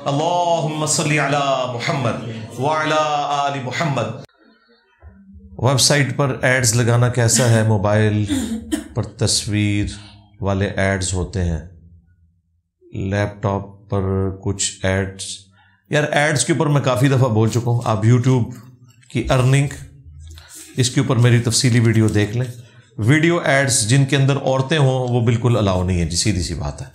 اللہم صلی علی محمد وعلی آل محمد۔ ویب سائٹ پر ایڈز لگانا کیسا ہے؟ موبائل پر تصویر والے ایڈز ہوتے ہیں، لیپ ٹاپ پر کچھ ایڈز، یار ایڈز کے اوپر میں کافی دفعہ بول چکا ہوں، آپ یوٹیوب کی ارننگ اس کے اوپر میری تفصیلی ویڈیو دیکھ لیں۔ ویڈیو ایڈز جن کے اندر عورتیں ہوں وہ بالکل الاؤ نہیں ہے جی، سیدھی سی بات ہے۔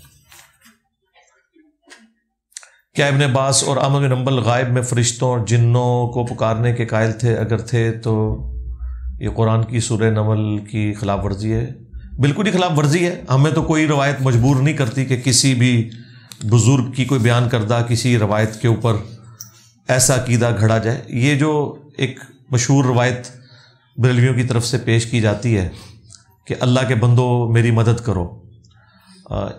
کیا ابن عباس اور احمد بن حنبل غائب میں فرشتوں اور جنوں کو پکارنے کے قائل تھے؟ اگر تھے تو یہ قرآن کی سورہ نمل کی خلاف ورزی ہے؟ بالکل ہی خلاف ورزی ہے۔ ہمیں تو کوئی روایت مجبور نہیں کرتی کہ کسی بھی بزرگ کی کوئی بیان کردہ کسی روایت کے اوپر ایسا عقیدہ گھڑا جائے۔ یہ جو ایک مشہور روایت بریلویوں کی طرف سے پیش کی جاتی ہے کہ اللہ کے بندو میری مدد کرو،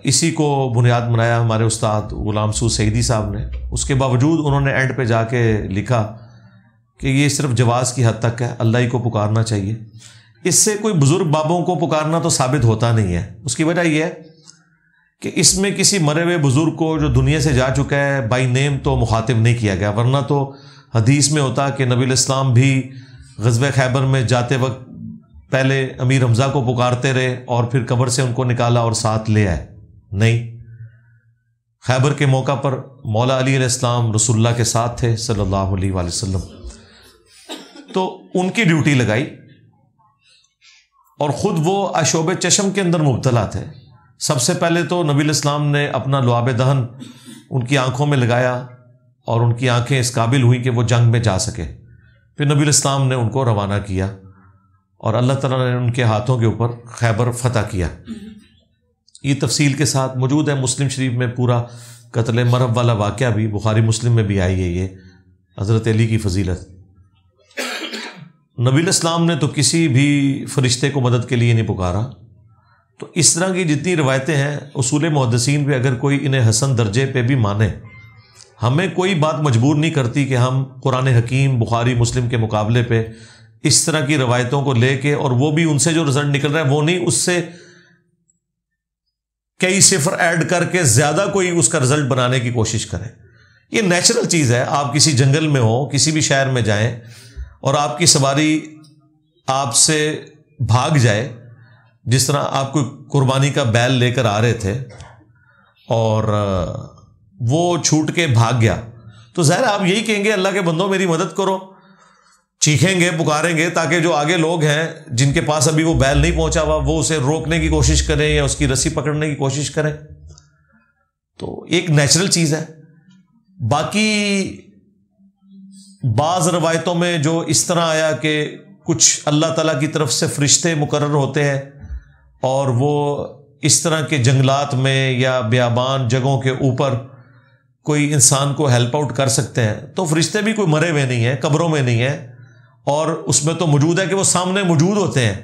اسی کو بنیاد بنایا ہمارے استاد غلام سو سعیدی صاحب نے۔ اس کے باوجود انہوں نے اینڈ پہ جا کے لکھا کہ یہ صرف جواز کی حد تک ہے، اللہ ہی کو پکارنا چاہیے۔ اس سے کوئی بزرگ بابوں کو پکارنا تو ثابت ہوتا نہیں ہے۔ اس کی وجہ یہ ہے کہ اس میں کسی مرے ہوئے بزرگ کو جو دنیا سے جا چکا ہے بائی نیم تو مخاطب نہیں کیا گیا، ورنہ تو حدیث میں ہوتا کہ نبی علیہ السلام بھی غزوہ خیبر میں جاتے وقت پہلے امیر حمزہ کو پکارتے رہے اور پھر قبر سے ان کو نکالا اور ساتھ لے آئے۔ نہیں، خیبر کے موقع پر مولا علی علیہ السلام رسول اللہ کے ساتھ تھے صلی اللہ علیہ وآلہ وسلم، تو ان کی ڈیوٹی لگائی اور خود وہ آشوب چشم کے اندر مبتلا تھے۔ سب سے پہلے تو نبی علیہ السلام نے اپنا لعاب دہن ان کی آنکھوں میں لگایا اور ان کی آنکھیں اس قابل ہوئی کہ وہ جنگ میں جا سکے۔ پھر نبی علیہ السلام نے ان کو روانہ کیا اور اللہ تعالیٰ نے ان کے ہاتھوں کے اوپر خیبر فتح کیا۔ یہ تفصیل کے ساتھ موجود ہے مسلم شریف میں، پورا قتل مرب والا واقعہ بھی بخاری مسلم میں بھی آئی ہے، یہ حضرت علی کی فضیلت۔ نبی علیہ السلام نے تو کسی بھی فرشتے کو مدد کے لیے نہیں پکارا۔ تو اس طرح کی جتنی روایتیں ہیں اصول محدثین پہ اگر کوئی انہیں حسن درجے پہ بھی مانے، ہمیں کوئی بات مجبور نہیں کرتی کہ ہم قرآن حکیم بخاری مسلم کے مقابلے پہ اس طرح کی روایتوں کو لے کے، اور وہ بھی ان سے جو رزلٹ نکل رہا ہے وہ نہیں، اس سے کئی صفر ایڈ کر کے زیادہ کوئی اس کا رزلٹ بنانے کی کوشش کریں۔ یہ نیچرل چیز ہے۔ آپ کسی جنگل میں ہو، کسی بھی شہر میں جائیں اور آپ کی سواری آپ سے بھاگ جائے، جس طرح آپ کوئی قربانی کا بیل لے کر آ رہے تھے اور وہ چھوٹ کے بھاگ گیا، تو ظاہر آپ یہی کہیں گے اللہ کے بندوں میری مدد کرو، چیخیں گے، پکاریں گے، تاکہ جو آگے لوگ ہیں جن کے پاس ابھی وہ بیل نہیں پہنچا ہوا وہ اسے روکنے کی کوشش کریں یا اس کی رسی پکڑنے کی کوشش کریں۔ تو ایک نیچرل چیز ہے۔ باقی بعض روایتوں میں جو اس طرح آیا کہ کچھ اللہ تعالیٰ کی طرف سے فرشتے مقرر ہوتے ہیں اور وہ اس طرح کے جنگلات میں یا بیابان جگہوں کے اوپر کوئی انسان کو ہیلپ آؤٹ کر سکتے ہیں، تو فرشتے بھی کوئی مرے ہوئے نہیں ہیں، قبروں میں نہیں ہیں، اور اس میں تو موجود ہے کہ وہ سامنے موجود ہوتے ہیں،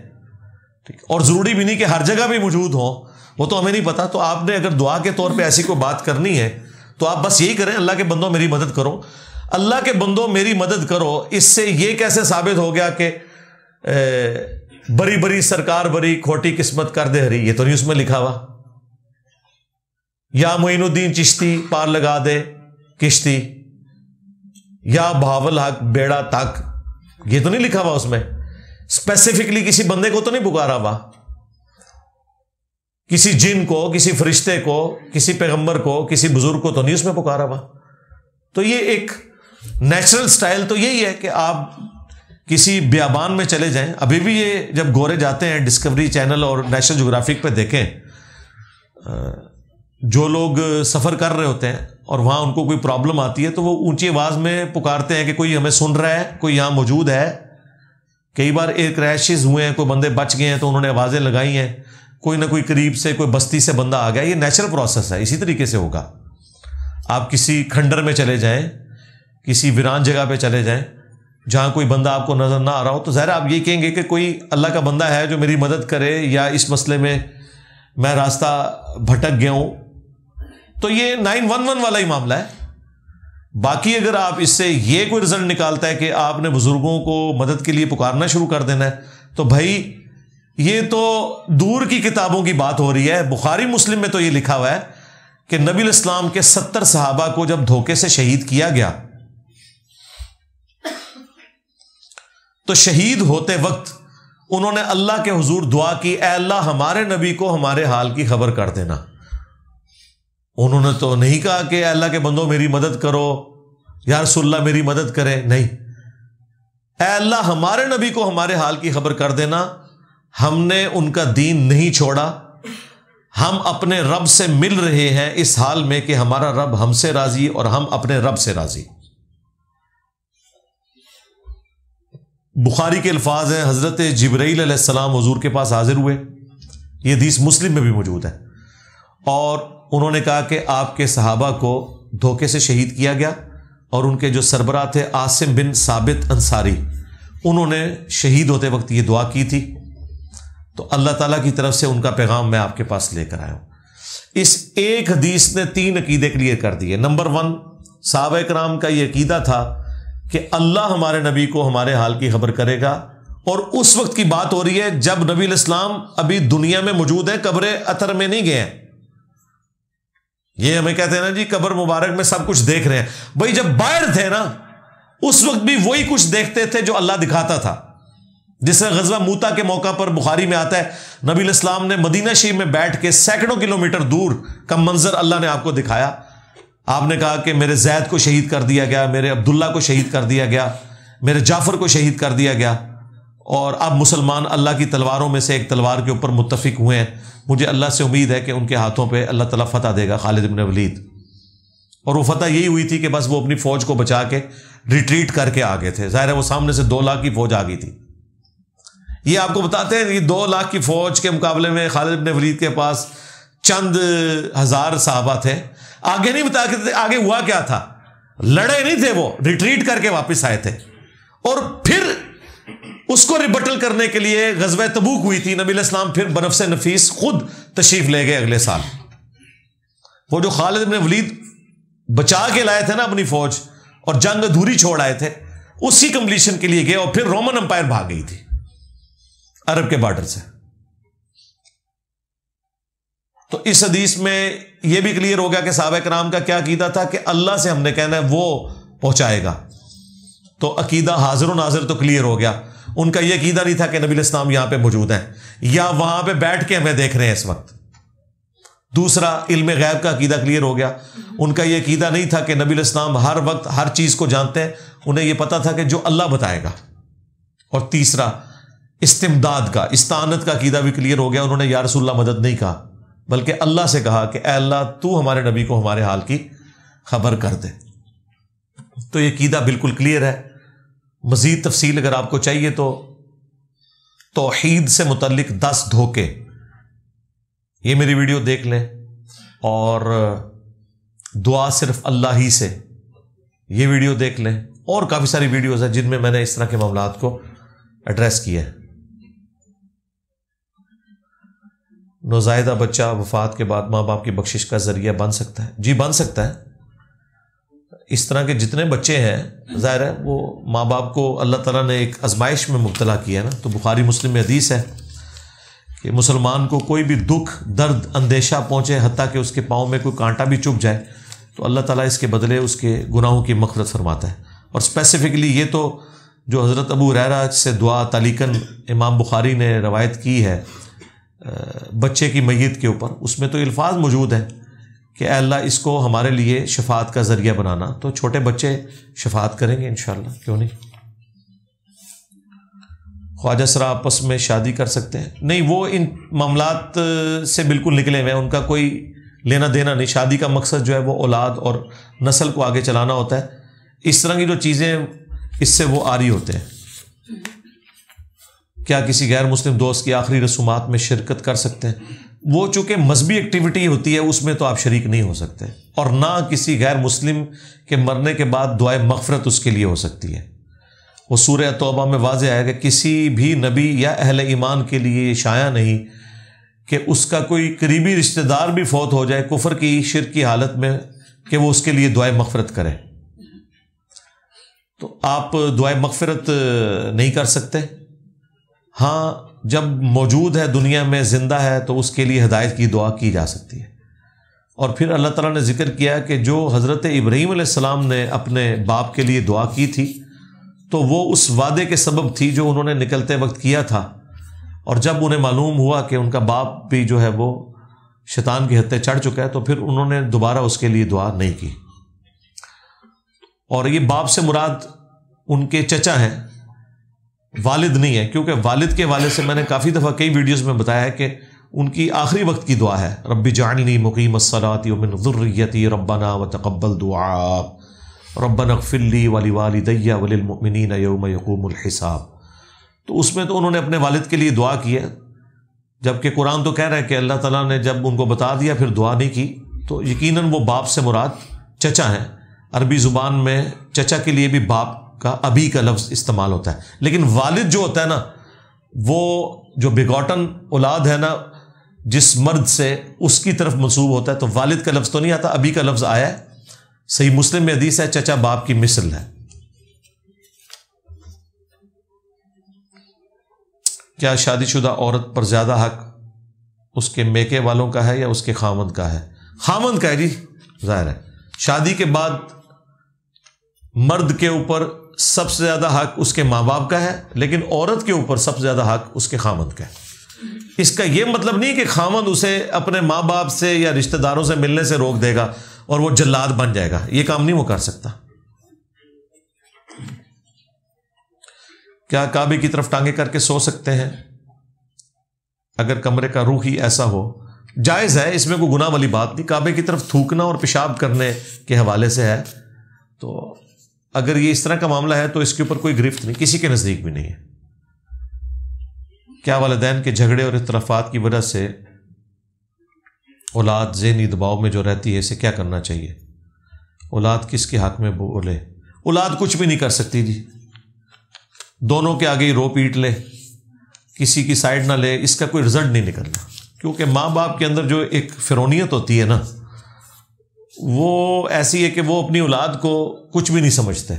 اور ضروری بھی نہیں کہ ہر جگہ بھی موجود ہوں، وہ تو ہمیں نہیں پتا۔ تو آپ نے اگر دعا کے طور پہ ایسی کوئی بات کرنی ہے تو آپ بس یہی کریں، اللہ کے بندوں میری مدد کرو، اللہ کے بندوں میری مدد کرو۔ اس سے یہ کیسے ثابت ہو گیا کہ بری بری سرکار بری کھوٹی قسمت کر دے ہری؟ یہ تو نہیں اس میں لکھا ہوا۔ یا معین الدین چشتی پار لگا دے کشتی، یا بہاول حق بیڑا تک، یہ تو نہیں لکھا ہوا اس میں۔ اسپیسیفکلی کسی بندے کو تو نہیں پکارا ہوا، کسی جن کو، کسی فرشتے کو، کسی پیغمبر کو، کسی بزرگ کو تو نہیں اس میں پکارا ہوا۔ تو یہ ایک نیچرل سٹائل تو یہی ہے کہ آپ کسی بیابان میں چلے جائیں۔ ابھی بھی یہ جب گورے جاتے ہیں ڈسکوری چینل اور نیشنل جغرافک پہ دیکھیں، جو لوگ سفر کر رہے ہوتے ہیں اور وہاں ان کو کوئی پرابلم آتی ہے تو وہ اونچی آواز میں پکارتے ہیں کہ کوئی ہمیں سن رہا ہے، کوئی یہاں موجود ہے۔ کئی بار ایئر کریشز ہوئے ہیں، کوئی بندے بچ گئے ہیں تو انہوں نے آوازیں لگائی ہیں، کوئی نہ کوئی قریب سے کوئی بستی سے بندہ آ گیا۔ یہ نیچرل پروسیس ہے، اسی طریقے سے ہوگا۔ آپ کسی کھنڈر میں چلے جائیں، کسی ویران جگہ پہ چلے جائیں جہاں کوئی بندہ آپ کو نظر نہ آ رہا ہو، تو ظاہر آپ یہ کہیں گے کہ کوئی اللہ کا بندہ ہے جو میری مدد کرے، یا اس مسئلے میں میں راستہ بھٹک گیا ہوں۔ تو یہ 911 والا ہی معاملہ ہے۔ باقی اگر آپ اس سے یہ کوئی رزلٹ نکالتا ہے کہ آپ نے بزرگوں کو مدد کے لیے پکارنا شروع کر دینا ہے، تو بھائی یہ تو دور کی کتابوں کی بات ہو رہی ہے۔ بخاری مسلم میں تو یہ لکھا ہوا ہے کہ نبی الاسلام کے 70 صحابہ کو جب دھوکے سے شہید کیا گیا تو شہید ہوتے وقت انہوں نے اللہ کے حضور دعا کی، اے اللہ ہمارے نبی کو ہمارے حال کی خبر کر دینا۔ انہوں نے تو نہیں کہا کہ اے اللہ کے بندوں میری مدد کرو، یا رسول اللہ میری مدد کرے، نہیں، اے اللہ ہمارے نبی کو ہمارے حال کی خبر کر دینا، ہم نے ان کا دین نہیں چھوڑا، ہم اپنے رب سے مل رہے ہیں اس حال میں کہ ہمارا رب ہم سے راضی اور ہم اپنے رب سے راضی۔ بخاری کے الفاظ ہیں، حضرت جبرائیل علیہ السلام حضور کے پاس حاضر ہوئے، یہ حدیث مسلم میں بھی موجود ہے، اور انہوں نے کہا کہ آپ کے صحابہ کو دھوکے سے شہید کیا گیا، اور ان کے جو سربراہ تھے عاصم بن ثابت انصاری، انہوں نے شہید ہوتے وقت یہ دعا کی تھی، تو اللہ تعالیٰ کی طرف سے ان کا پیغام میں آپ کے پاس لے کر آیا ہوں۔ اس ایک حدیث نے 3 عقیدے کلیئر کر دیے۔ نمبر 1، صحابہ کرام کا یہ عقیدہ تھا کہ اللہ ہمارے نبی کو ہمارے حال کی خبر کرے گا، اور اس وقت کی بات ہو رہی ہے جب نبی الاسلام ابھی دنیا میں موجود ہیں، قبر اطہر میں نہیں گئے ہیں۔ یہ ہمیں کہتے ہیں نا جی قبر مبارک میں سب کچھ دیکھ رہے ہیں، بھائی جب باہر تھے نا اس وقت بھی وہی کچھ دیکھتے تھے جو اللہ دکھاتا تھا۔ جس طرح غزوہ موتا کے موقع پر بخاری میں آتا ہے نبی الاسلام نے مدینہ شریف میں بیٹھ کے سینکڑوں کلومیٹر دور کا منظر اللہ نے آپ کو دکھایا، آپ نے کہا کہ میرے زید کو شہید کر دیا گیا، میرے عبداللہ کو شہید کر دیا گیا، میرے جعفر کو شہید کر دیا گیا، اور اب مسلمان اللہ کی تلواروں میں سے ایک تلوار کے اوپر متفق ہوئے ہیں، مجھے اللہ سے امید ہے کہ ان کے ہاتھوں پہ اللہ تعالیٰ فتح دے گا، خالد بن ولید۔ اور وہ فتح یہی ہوئی تھی کہ بس وہ اپنی فوج کو بچا کے ریٹریٹ کر کے آگے تھے، ظاہر ہے وہ سامنے سے 2 لاکھ کی فوج آ گئی تھی۔ یہ آپ کو بتاتے ہیں یہ 2 لاکھ کی فوج کے مقابلے میں خالد بن ولید کے پاس چند ہزار صحابہ تھے۔ آگے نہیں بتا کہ آگے ہوا کیا تھا، لڑے نہیں تھے، وہ ریٹریٹ کر کے واپس آئے تھے، اور پھر اس کو ریبٹل کرنے کے لیے غزوہ تبوک ہوئی تھی، نبی علیہ السلام پھر بنفس نفیس خود تشریف لے گئے اگلے سال۔ وہ جو خالد بن ولید بچا کے لائے تھے نا اپنی فوج اور جنگ ادھوری چھوڑ آئے تھے، اسی کمپلیشن کے لیے گئے، اور پھر رومن امپائر بھاگ گئی تھی عرب کے بارڈر سے۔ تو اس حدیث میں یہ بھی کلیئر ہو گیا کہ صحابہ کرام کا کیا عقیدہ تھا کہ اللہ سے ہم نے کہنا ہے وہ پہنچائے گا، تو عقیدہ حاضر و ناظر تو کلیئر ہو گیا۔ ان کا یہ عقیدہ نہیں تھا کہ نبی الاسلام یہاں پہ موجود ہیں یا وہاں پہ بیٹھ کے ہمیں دیکھ رہے ہیں اس وقت۔ دوسرا، علم غیب کا عقیدہ کلیئر ہو گیا۔ ان کا یہ عقیدہ نہیں تھا کہ نبی الاسلام ہر وقت ہر چیز کو جانتے ہیں، انہیں یہ پتا تھا کہ جو اللہ بتائے گا۔ اور تیسرا، استمداد کا، استعانت کا عقیدہ بھی کلیئر ہو گیا۔ انہوں نے یا رسول اللہ مدد نہیں کہا، بلکہ اللہ سے کہا کہ اے اللہ تو ہمارے نبی کو ہمارے حال کی خبر کر دے۔ تو یہ عقیدہ بالکل کلیئر ہے۔ مزید تفصیل اگر آپ کو چاہیے تو توحید سے متعلق 10 دھوکے، یہ میری ویڈیو دیکھ لیں، اور دعا صرف اللہ ہی سے، یہ ویڈیو دیکھ لیں، اور کافی ساری ویڈیوز ہیں جن میں میں نے اس طرح کے معاملات کو ایڈریس کیا ہے۔ نوزائیدہ بچہ وفات کے بعد ماں باپ کی بخشش کا ذریعہ بن سکتا ہے؟ جی بن سکتا ہے۔ اس طرح کے جتنے بچے ہیں ظاہر ہے وہ ماں باپ کو اللہ تعالیٰ نے ایک آزمائش میں مبتلا کیا ہے نا۔ تو بخاری مسلم میں حدیث ہے کہ مسلمان کو کوئی بھی دکھ، درد، اندیشہ پہنچے، حتیٰ کہ اس کے پاؤں میں کوئی کانٹا بھی چبھ جائے، تو اللہ تعالیٰ اس کے بدلے اس کے گناہوں کی مغفرت فرماتا ہے۔ اور اسپیسیفکلی یہ تو جو حضرت ابو ہریرہ سے دعا تعلیقاً امام بخاری نے روایت کی ہے بچے کی میت کے اوپر، اس میں تو الفاظ موجود ہیں کہ اے اللہ اس کو ہمارے لیے شفاعت کا ذریعہ بنانا۔ تو چھوٹے بچے شفاعت کریں گے انشاءاللہ، کیوں نہیں۔ خواجہ سرا آپس میں شادی کر سکتے ہیں؟ نہیں، وہ ان معاملات سے بالکل نکلے ہوئے ہیں، ان کا کوئی لینا دینا نہیں۔ شادی کا مقصد جو ہے وہ اولاد اور نسل کو آگے چلانا ہوتا ہے۔ اس طرح کی جو چیزیں اس سے وہ آری ہوتے ہیں۔ کیا کسی غیر مسلم دوست کی آخری رسومات میں شرکت کر سکتے ہیں؟ وہ چونکہ مذہبی ایکٹیویٹی ہوتی ہے اس میں تو آپ شریک نہیں ہو سکتے، اور نہ کسی غیر مسلم کے مرنے کے بعد دعائے مغفرت اس کے لیے ہو سکتی ہے۔ وہ سورہ توبہ میں واضح ہے کہ کسی بھی نبی یا اہل ایمان کے لیے یہ شایع نہیں کہ اس کا کوئی قریبی رشتہ دار بھی فوت ہو جائے کفر کی، شرک کی حالت میں، کہ وہ اس کے لیے دعائے مغفرت کرے۔ تو آپ دعائے مغفرت نہیں کر سکتے۔ ہاں جب موجود ہے، دنیا میں زندہ ہے، تو اس کے لیے ہدایت کی دعا کی جا سکتی ہے، اور پھر اللہ تعالیٰ نے ذکر کیا کہ جو حضرت ابراہیم علیہ السلام نے اپنے باپ کے لیے دعا کی تھی تو وہ اس وعدے کے سبب تھی جو انہوں نے نکلتے وقت کیا تھا، اور جب انہیں معلوم ہوا کہ ان کا باپ بھی جو ہے وہ شیطان کے ہتھے چڑھ چکا ہے تو پھر انہوں نے دوبارہ اس کے لیے دعا نہیں کی۔ اور یہ باپ سے مراد ان کے چچا ہیں، والد نہیں ہے، کیونکہ والد کے والد سے میں نے کافی دفعہ کئی ویڈیوز میں بتایا ہے کہ ان کی آخری وقت کی دعا ہے رب اجعلنی مقیم الصلاۃ ومن ذریتی ربنا وتقبل دعاء ربنا اغفر لی ولوالدی وللمؤمنین یوم یقوم الحساب۔ تو اس میں تو انہوں نے اپنے والد کے لیے دعا کی ہے، جبکہ قرآن تو کہہ رہا ہے کہ اللہ تعالیٰ نے جب ان کو بتا دیا پھر دعا نہیں کی، تو یقیناً وہ باپ سے مراد چچا ہیں۔ عربی زبان میں چچا کے لیے بھی باپ کا ابھی کا لفظ استعمال ہوتا ہے، لیکن والد جو ہوتا ہے نا، وہ جو بیگوٹن اولاد ہے نا جس مرد سے، اس کی طرف منسوب ہوتا ہے، تو والد کا لفظ تو نہیں آتا، ابھی کا لفظ آیا ہے۔ صحیح مسلم میں حدیث ہے چچا باپ کی مثل ہے۔ کیا شادی شدہ عورت پر زیادہ حق اس کے میکے والوں کا ہے یا اس کے خامند کا ہے؟ خامند کا ہے جی، ظاہر ہے شادی کے بعد مرد کے اوپر سب سے زیادہ حق اس کے ماں باپ کا ہے، لیکن عورت کے اوپر سب سے زیادہ حق اس کے خامند کا ہے۔ اس کا یہ مطلب نہیں کہ خامند اسے اپنے ماں باپ سے یا رشتہ داروں سے ملنے سے روک دے گا اور وہ جلاد بن جائے گا، یہ کام نہیں وہ کر سکتا۔ کیا کعبے کی طرف ٹانگیں کر کے سو سکتے ہیں اگر کمرے کا رخ ہی ایسا ہو؟ جائز ہے، اس میں کوئی گناہ والی بات نہیں۔ کعبے کی طرف تھوکنا اور پیشاب کرنے کے حوالے سے ہے، تو اگر یہ اس طرح کا معاملہ ہے تو اس کے اوپر کوئی گرفت نہیں، کسی کے نزدیک بھی نہیں ہے۔ کیا والدین کے جھگڑے اور اختلافات کی وجہ سے اولاد ذہنی دباؤ میں جو رہتی ہے، اسے کیا کرنا چاہیے؟ اولاد کس کے حق میں بولے؟ اولاد کچھ بھی نہیں کر سکتی جی، دونوں کے آگے ہی رو پیٹ لے، کسی کی سائڈ نہ لے، اس کا کوئی رزلٹ نہیں نکلنا، کیونکہ ماں باپ کے اندر جو ایک فرونیت ہوتی ہے نا، وہ ایسی ہے کہ وہ اپنی اولاد کو کچھ بھی نہیں سمجھتے۔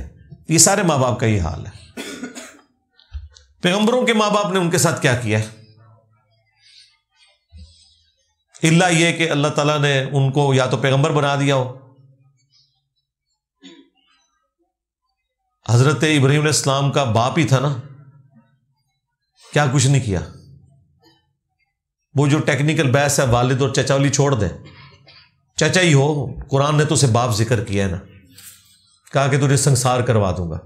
یہ سارے ماں باپ کا یہ حال ہے۔ پیغمبروں کے ماں باپ نے ان کے ساتھ کیا کیا ہے؟ الا یہ کہ اللہ تعالیٰ نے ان کو یا تو پیغمبر بنا دیا ہو۔ حضرت ابراہیم علیہ السلام کا باپ ہی تھا نا، کیا کچھ نہیں کیا۔ وہ جو ٹیکنیکل بحث ہے والد اور چچا والی چھوڑ دیں، چچا ہی ہو، قرآن نے تو اسے باپ ذکر کیا ہے نا، کہا کہ تجھے سنسار کروا دوں گا،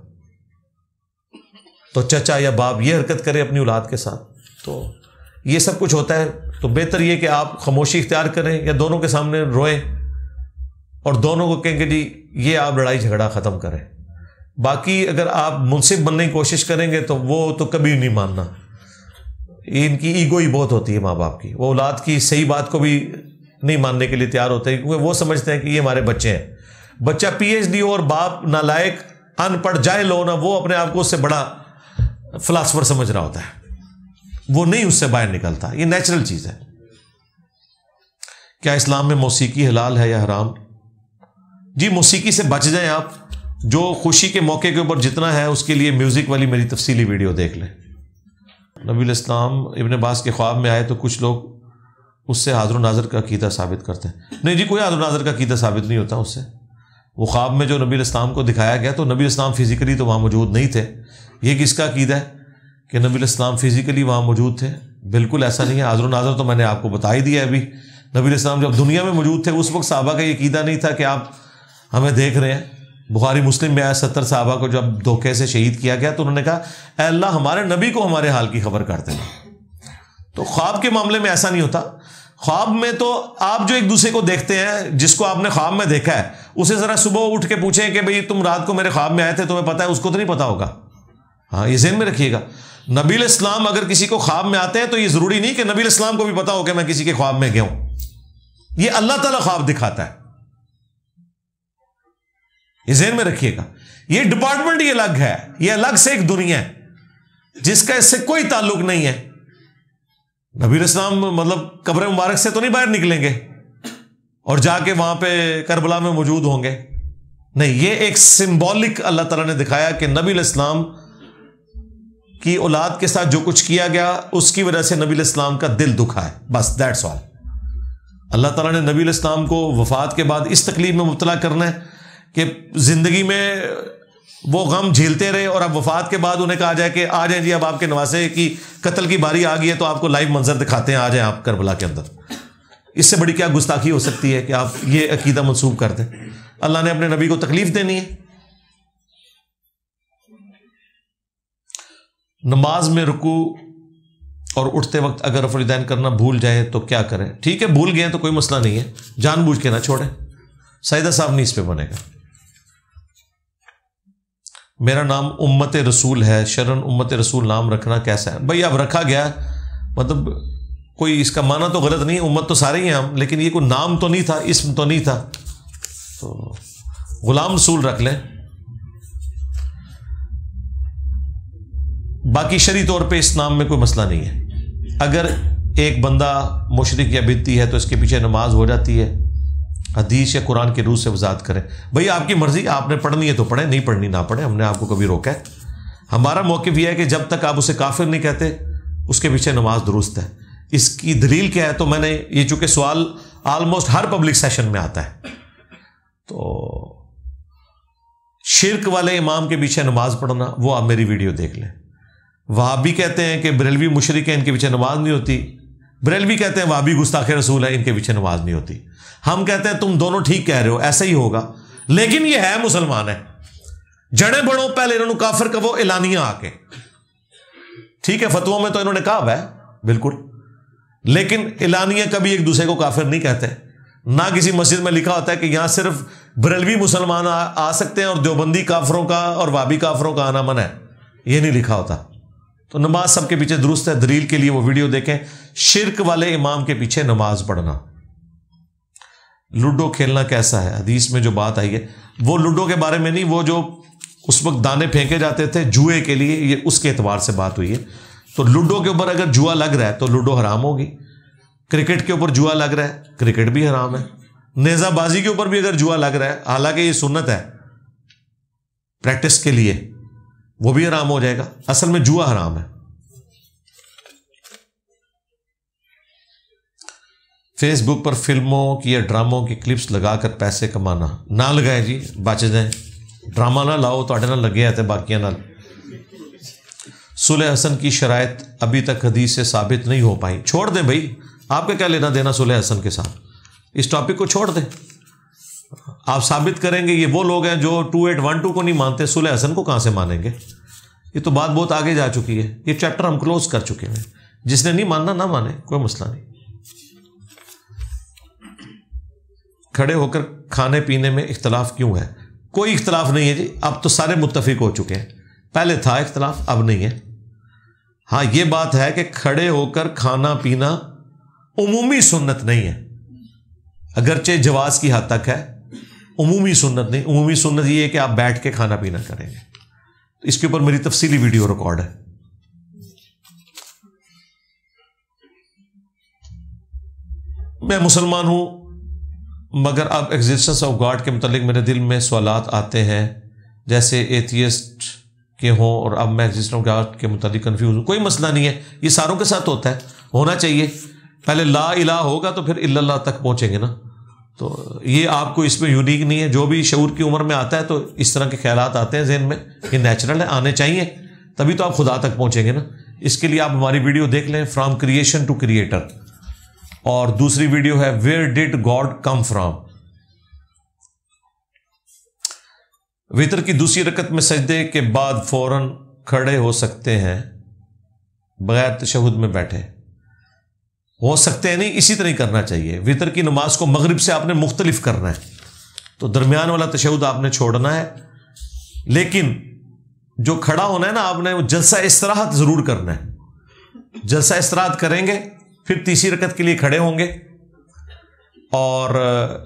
تو چچا یا باپ یہ حرکت کرے اپنی اولاد کے ساتھ، تو یہ سب کچھ ہوتا ہے۔ تو بہتر یہ کہ آپ خاموشی اختیار کریں یا دونوں کے سامنے روئیں اور دونوں کو کہیں کہ جی یہ آپ لڑائی جھگڑا ختم کریں۔ باقی اگر آپ منصف بننے کی کوشش کریں گے تو وہ تو کبھی نہیں ماننا، ان کی ایگو ہی بہت ہوتی ہے ماں باپ کی، وہ اولاد کی صحیح بات کو بھی نہیں ماننے کے لیے تیار ہوتے ہیں، کیونکہ وہ سمجھتے ہیں کہ یہ ہمارے بچے ہیں۔ بچہ پی ایچ ڈی ہو اور باپ نالائق ان پڑھ جاہل ہو نا، وہ اپنے آپ کو اس سے بڑا فلاسفر سمجھ رہا ہوتا ہے، وہ نہیں اس سے باہر نکلتا، یہ نیچرل چیز ہے۔ کیا اسلام میں موسیقی حلال ہے یا حرام؟ جی موسیقی سے بچ جائیں آپ، جو خوشی کے موقع کے اوپر جتنا ہے اس کے لیے میوزک والی میری تفصیلی ویڈیو دیکھ لیں۔ نبی علیہ السلام ابن عباس کے خواب میں آئے تو کچھ لوگ اس سے حاضر و ناظر کا عقیدہ ثابت کرتے ہیں۔ نہیں جی، کوئی حاضر و ناظر کا عقیدہ ثابت نہیں ہوتا اس سے۔ وہ خواب میں جو نبی علیہ السلام کو دکھایا گیا تو نبی علیہ السلام فزیکلی تو وہاں موجود نہیں تھے۔ یہ کس کا عقیدہ ہے کہ نبی علیہ السلام فزیکلی وہاں موجود تھے؟ بالکل ایسا نہیں ہے۔ حاضر و ناظر تو میں نے آپ کو بتا ہی دیا ہے ابھی۔ نبی علیہ السلام جب دنیا میں موجود تھے اس وقت صحابہ کا یہ عقیدہ نہیں تھا کہ آپ ہمیں دیکھ رہے ہیں۔ بخاری مسلم میں آیا 70 صحابہ کو جب دھوکے سے شہید کیا گیا تو انہوں نے کہا اے اللہ ہمارے نبی کو ہمارے حال کی خبر کرتے ہیں۔ تو خواب کے معاملے میں ایسا نہیں ہوتا۔ خواب میں تو آپ جو ایک دوسرے کو دیکھتے ہیں، جس کو آپ نے خواب میں دیکھا ہے اسے ذرا صبح اٹھ کے پوچھیں کہ بھئی تم رات کو میرے خواب میں آئے تھے، تمہیں پتا ہے؟ اس کو تو نہیں پتا ہوگا۔ ہاں یہ ذہن میں رکھیے گا، نبی علیہ السلام اگر کسی کو خواب میں آتے ہیں تو یہ ضروری نہیں کہ نبی علیہ السلام کو بھی پتا ہو کہ میں کسی کے خواب میں گیا ہوں۔ یہ اللہ تعالیٰ خواب دکھاتا ہے، یہ ذہن میں رکھیے گا۔ یہ ڈپارٹمنٹ ہی الگ ہے، یہ الگ سے ایک دنیا ہے جس کا اس سے کوئی تعلق نہیں ہے۔ نبی علیہ السلام مطلب قبر مبارک سے تو نہیں باہر نکلیں گے اور جا کے وہاں پہ کربلا میں موجود ہوں گے، نہیں۔ یہ ایک سمبولک اللہ تعالیٰ نے دکھایا کہ نبی علیہ السلام کی اولاد کے ساتھ جو کچھ کیا گیا اس کی وجہ سے نبی علیہ السلام کا دل دکھا ہے، بس دیٹس آل۔ اللہ تعالیٰ نے نبی علیہ السلام کو وفات کے بعد اس تکلیف میں مبتلا کرنا ہے کہ زندگی میں وہ غم جھیلتے رہے اور اب وفات کے بعد انہیں کہا جائے کہ آ جائیں جی اب آپ کے نواسے کی قتل کی باری آ گئی ہے تو آپ کو لائیو منظر دکھاتے ہیں، آ جائیں آپ کربلا کے اندر. اس سے بڑی کیا گستاخی ہو سکتی ہے کہ آپ یہ عقیدہ منسوب کر دیں؟ اللہ نے اپنے نبی کو تکلیف دینی ہے. نماز میں رکوع اور اٹھتے وقت اگر رفع الیدین کرنا بھول جائے تو کیا کریں؟ ٹھیک ہے، بھول گئے تو کوئی مسئلہ نہیں ہے، جان بوجھ کے نہ چھوڑیں. سیدہ صاحب نہیں اس پہ بنے گا. میرا نام امت رسول ہے، شرن امت رسول نام رکھنا کیسا ہے؟ بھائی اب رکھا گیا، مطلب کوئی اس کا معنی تو غلط نہیں، امت تو سارے ہی ہیں ہم، لیکن یہ کوئی نام تو نہیں تھا، اسم تو نہیں تھا، تو غلام رسول رکھ لیں. باقی شرعی طور پہ اس نام میں کوئی مسئلہ نہیں ہے. اگر ایک بندہ مشرک یا بدعتی ہے تو اس کے پیچھے نماز ہو جاتی ہے، حدیث یا قرآن کے روح سے وضاحت کریں. بھئی آپ کی مرضی، آپ نے پڑھنی ہے تو پڑھیں، نہیں پڑھنی نہ پڑھیں، ہم نے آپ کو کبھی روکا ہے؟ ہمارا موقف یہ ہے کہ جب تک آپ اسے کافر نہیں کہتے اس کے پیچھے نماز درست ہے. اس کی دلیل کیا ہے؟ تو میں نے یہ چونکہ سوال آلموسٹ ہر پبلک سیشن میں آتا ہے، تو شرک والے امام کے پیچھے نماز پڑھنا، وہ آپ میری ویڈیو دیکھ لیں. وہابی کہتے ہیں کہ بریلوی مشرک ہیں، ان کے پیچھے نماز نہیں ہوتی. بریلوی کہتے ہیں وہابی گستاخ رسول ہے، ان کے پیچھے نماز نہیں ہوتی. ہم کہتے ہیں تم دونوں ٹھیک کہہ رہے ہو، ایسا ہی ہوگا، لیکن یہ ہے مسلمان ہے. جڑے بڑوں پہلے انہوں نے کافر کا وہ اعلانیہ آ کے، ٹھیک ہے فتووں میں تو انہوں نے کہا ہوا ہے بالکل، لیکن اعلانیہ کبھی ایک دوسرے کو کافر نہیں کہتے. نہ کسی مسجد میں لکھا ہوتا ہے کہ یہاں صرف بریلوی مسلمان آ سکتے ہیں اور دیوبندی کافروں کا اور وہابی کافروں کا آنا منع ہے، یہ نہیں لکھا ہوتا. تو نماز سب کے پیچھے درست ہے. دلیل کے لیے وہ ویڈیو دیکھیں. شرک والے امام کے پیچھے نماز پڑھنا. لوڈو کھیلنا کیسا ہے؟ حدیث میں جو بات آئی ہے وہ لوڈو کے بارے میں نہیں، وہ جو اس وقت دانے پھینکے جاتے تھے جوئے کے لیے، یہ اس کے اعتبار سے بات ہوئی ہے. تو لوڈو کے اوپر اگر جوا لگ رہا ہے تو لوڈو حرام ہوگی. کرکٹ کے اوپر جوا لگ رہا ہے، کرکٹ بھی حرام ہے. نیزہ بازی کے اوپر بھی اگر جوا لگ رہا ہے، حالانکہ یہ سنت ہے پریکٹس کے لیے، وہ بھی حرام ہو جائے گا. اصل میں جوا حرام ہے. فیس بک پر فلموں کی یا ڈراموں کی کلپس لگا کر پیسے کمانا نہ لگائیں جی، بچ جائیں. ڈرامہ نہ لاؤ، تو نہ لگے آتے باقیاں نہ. صلح حسن کی شرائط ابھی تک حدیث سے ثابت نہیں ہو پائی. چھوڑ دیں بھائی، آپ کا کیا لینا دینا صلح حسن کے ساتھ؟ اس ٹاپک کو چھوڑ دیں. آپ ثابت کریں گے یہ وہ لوگ ہیں جو 2812 کو نہیں مانتے، صلح حسن کو کہاں سے مانیں گے؟ یہ تو بات بہت آگے جا چکی ہے. یہ چیپٹر ہم کلوز کر چکے ہیں. جس نے نہیں ماننا نہ مانے، کوئی مسئلہ نہیں. کھڑے ہو کر کھانے پینے میں اختلاف کیوں ہے؟ کوئی اختلاف نہیں ہے جی، اب تو سارے متفق ہو چکے ہیں. پہلے تھا اختلاف، اب نہیں ہے. ہاں یہ بات ہے کہ کھڑے ہو کر کھانا پینا عمومی سنت نہیں ہے، اگرچہ جواز کی حد تک ہے، عمومی سنت نہیں. عمومی سنت یہ ہے کہ آپ بیٹھ کے کھانا پینا کریں گے. اس کے اوپر میری تفصیلی ویڈیو ریکارڈ ہے. میں مسلمان ہوں مگر اب ایگزسٹنس آف گاڈ کے متعلق میرے دل میں سوالات آتے ہیں جیسے ایتھیسٹ کے ہوں، اور اب میں ایگزسٹنس آف گاڈ کے متعلق کنفیوز ہوں. کوئی مسئلہ نہیں ہے، یہ ساروں کے ساتھ ہوتا ہے، ہونا چاہیے. پہلے لا الہ ہوگا تو پھر الا اللہ تک پہنچیں گے نا. تو یہ آپ کو اس میں یونیک نہیں ہے. جو بھی شعور کی عمر میں آتا ہے تو اس طرح کے خیالات آتے ہیں ذہن میں، یہ نیچرل ہے، آنے چاہیے، تبھی تو آپ خدا تک پہنچیں گے نا. اس کے لیے آپ ہماری ویڈیو دیکھ لیں، فرام کریشن ٹو کریٹر. اور دوسری ویڈیو ہے where did God come from. وتر کی دوسری رکعت میں سجدے کے بعد فوراً کھڑے ہو سکتے ہیں بغیر تشہد میں بیٹھے؟ ہو سکتے ہیں نہیں، اسی طرح ہی کرنا چاہیے. وتر کی نماز کو مغرب سے آپ نے مختلف کرنا ہے، تو درمیان والا تشہد آپ نے چھوڑنا ہے. لیکن جو کھڑا ہونا ہے نا، آپ نے جلسہ استراحت ضرور کرنا ہے. جلسہ استراحت کریں گے، پھر تیسری رکعت کے لیے کھڑے ہوں گے اور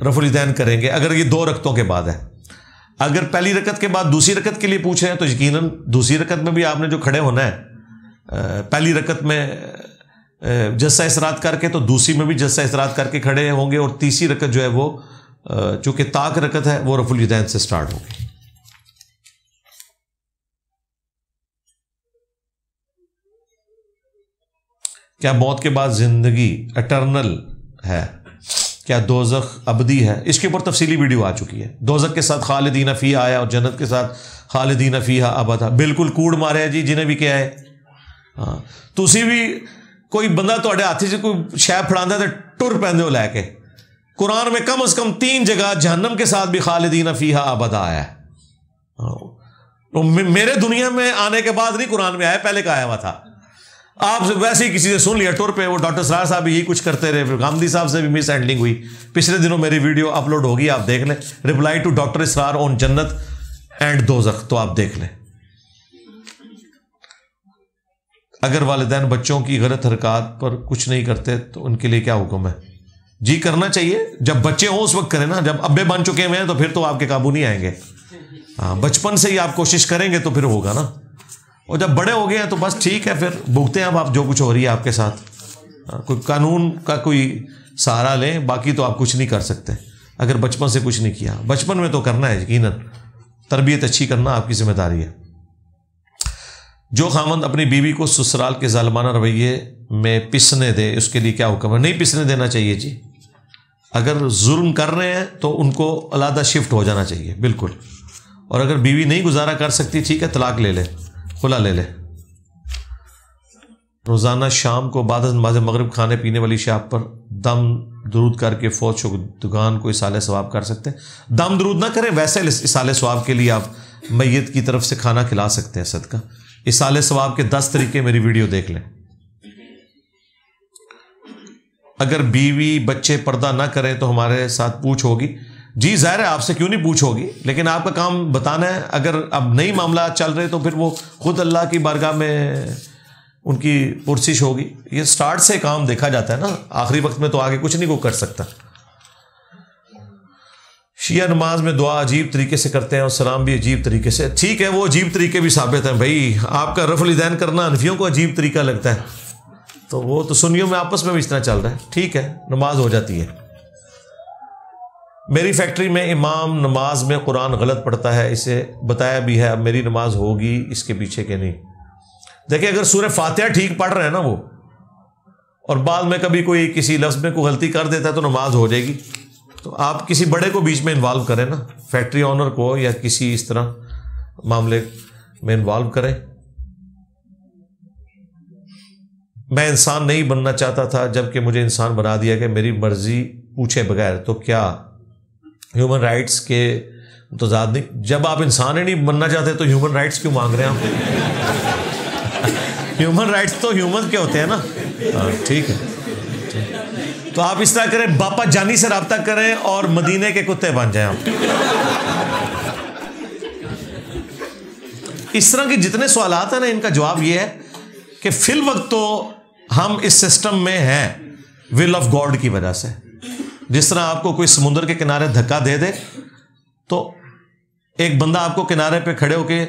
رفع الیدین کریں گے. اگر یہ 2 رکعتوں کے بعد ہے، اگر پہلی رکعت کے بعد دوسری رکعت کے لیے پوچھیں تو یقیناً دوسری رکعت میں بھی آپ نے جو کھڑے ہونا ہے، پہلی رکعت میں جلسہ استراحت کر کے تو دوسری میں بھی جلسہ استراحت کر کے کھڑے ہوں گے، اور تیسری رکعت جو ہے وہ چونکہ طاق رکعت ہے وہ رفع الیدین سے سٹارٹ ہوگی. کیا موت کے بعد زندگی اٹرنل ہے؟ کیا دوزخ ابدی ہے؟ اس کے اوپر تفصیلی ویڈیو آ چکی ہے. دوزخ کے ساتھ خالدین فیہا آیا اور جنت کے ساتھ خالدین فیہا ابدا. بالکل کوڑ مارے جی جنہیں بھی کیا ہے. ہاں تسی بھی کوئی بندہ تواڈے ہاتھ سے کوئی شے پھڑاندا تے ٹر پیندے ہو لے کے. قرآن میں کم از کم 3 جگہ جہنم کے ساتھ بھی خالدین فیہا ابدا آیا ہے. میرے دنیا میں آنے کے بعد نہیں قرآن میں آیا، پہلے کا آیا ہوا تھا. آپ ویسے ہی کسی سے سن لیا ٹور پہ. وہ ڈاکٹر اسرار صاحب بھی یہی کچھ کرتے رہے، پھر گاندھی صاحب سے بھی مس ہینڈلنگ ہوئی. پچھلے دنوں میری ویڈیو اپلوڈ ہوگی، آپ دیکھ لیں، رپلائی ٹو ڈاکٹر اسرار آن جنت اینڈ دوزخ، تو آپ دیکھ لیں. اگر والدین بچوں کی غلط حرکات پر کچھ نہیں کرتے تو ان کے لیے کیا حکم ہے؟ جی کرنا چاہیے، جب بچے ہوں اس وقت کریں نا. جب ابے بن چکے ہوئے ہیں تو پھر تو آپ کے قابو نہیں آئیں گے. ہاں بچپن سے ہی آپ کوشش کریں گے تو پھر ہوگا نا. اور جب بڑے ہو گئے ہیں تو بس ٹھیک ہے، پھر بھگتے ہیں اب آپ جو کچھ ہو رہی ہے آپ کے ساتھ. کوئی قانون کا کوئی سہارا لیں، باقی تو آپ کچھ نہیں کر سکتے اگر بچپن سے کچھ نہیں کیا. بچپن میں تو کرنا ہے یقیناً، تربیت اچھی کرنا آپ کی ذمہ داری ہے. جو خاوند اپنی بیوی کو سسرال کے ظالمانہ رویے میں پسنے دے اس کے لیے کیا حکم ہے؟ نہیں پسنے دینا چاہیے جی. اگر ظلم کر رہے ہیں تو ان کو علیحدہ شفٹ ہو جانا چاہیے بالکل. اور اگر بیوی نہیں گزارا کر سکتی ٹھیک ہے، طلاق لے لے، خلا لے لے. روزانہ شام کو بعد از نماز مغرب کھانے پینے والی شاپ پر دم درود کر کے فوت شدگان کو اصالہ ثواب کر سکتے ہیں. دم درود نہ کریں، ویسے اصالہ ثواب کے لیے آپ میت کی طرف سے کھانا کھلا سکتے ہیں صدقہ. اصالہ ثواب کے 10 طریقے میری ویڈیو دیکھ لیں. اگر بیوی بچے پردہ نہ کریں تو ہمارے ساتھ پوچھ ہوگی. جی ظاہر ہے آپ سے کیوں نہیں پوچھ ہوگی، لیکن آپ کا کام بتانا ہے. اگر اب نئی معاملات چل رہے تو پھر وہ خود اللہ کی بارگاہ میں ان کی پرسش ہوگی. یہ سٹارٹ سے کام دیکھا جاتا ہے نا، آخری وقت میں تو آگے کچھ نہیں کو کر سکتا. شیعہ نماز میں دعا عجیب طریقے سے کرتے ہیں اور سلام بھی عجیب طریقے سے. ٹھیک ہے، وہ عجیب طریقے بھی ثابت ہیں بھائی. آپ کا رفع الیدین کرنا حنفیوں کو عجیب طریقہ لگتا ہے، تو وہ تو سنیوں میں آپس میں بھی اس طرح چل رہا ہے. ٹھیک ہے، نماز ہو جاتی ہے. میری فیکٹری میں امام نماز میں قرآن غلط پڑھتا ہے، اسے بتایا بھی ہے، اب میری نماز ہوگی اس کے پیچھے کہ نہیں؟ دیکھیں اگر سورہ فاتحہ ٹھیک پڑھ رہے ہیں نا وہ، اور بعد میں کبھی کوئی کسی لفظ میں کوئی غلطی کر دیتا ہے تو نماز ہو جائے گی. تو آپ کسی بڑے کو بیچ میں انوالو کریں نا، فیکٹری آنر کو یا کسی اس طرح معاملے میں انوالو کریں. میں انسان نہیں بننا چاہتا تھا جبکہ مجھے انسان بنا دیا کہ میری مرضی پوچھے بغیر، تو کیا ہیومن رائٹس کے متضاد نہیں؟ جب آپ انسان ہی نہیں بننا چاہتے تو ہیومن رائٹس کیوں مانگ رہے ہیں آپ؟ ہیومن رائٹس تو ہیومن کے ہوتے ہیں نا. ٹھیک ہے، تو آپ اس طرح کریں، باپا جانی سے رابطہ کریں اور مدینے کے کتے بن جائیں آپ. اس طرح کے جتنے سوالات ہیں نا، ان کا جواب یہ ہے کہ فی الوقت تو ہم اس سسٹم میں ہیں ول آف گاڈ کی وجہ سے. جس طرح آپ کو کوئی سمندر کے کنارے دھکا دے دے تو ایک بندہ آپ کو کنارے پہ کھڑے ہو کے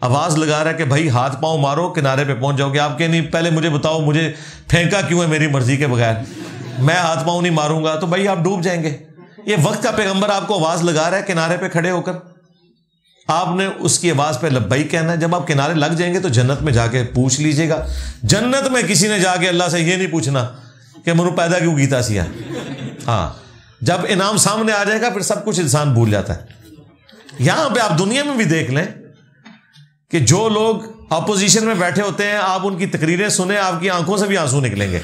آواز لگا رہا ہے کہ بھائی ہاتھ پاؤں مارو، کنارے پہ پہنچ جاؤ گے. آپ کہ نہیں پہلے مجھے بتاؤ مجھے پھینکا کیوں ہے میری مرضی کے بغیر، میں ہاتھ پاؤں نہیں ماروں گا، تو بھائی آپ ڈوب جائیں گے. یہ وقت کا پیغمبر آپ کو آواز لگا رہا ہے کنارے پہ کھڑے ہو کر، آپ نے اس کی آواز پہ لبیک کہنا ہے. جب آپ کنارے لگ جائیں گے تو جنت میں جا کے پوچھ لیجئے گا. جنت میں کسی نے جا کے اللہ سے یہ نہیں پوچھنا کہ منو پیدا کیوں کیتا سیا. ہاں جب انعام سامنے آ جائے گا پھر سب کچھ انسان بھول جاتا ہے. یہاں پہ آپ دنیا میں بھی دیکھ لیں کہ جو لوگ اپوزیشن میں بیٹھے ہوتے ہیں، آپ ان کی تقریریں سنیں، آپ کی آنکھوں سے بھی آنسو نکلیں گے.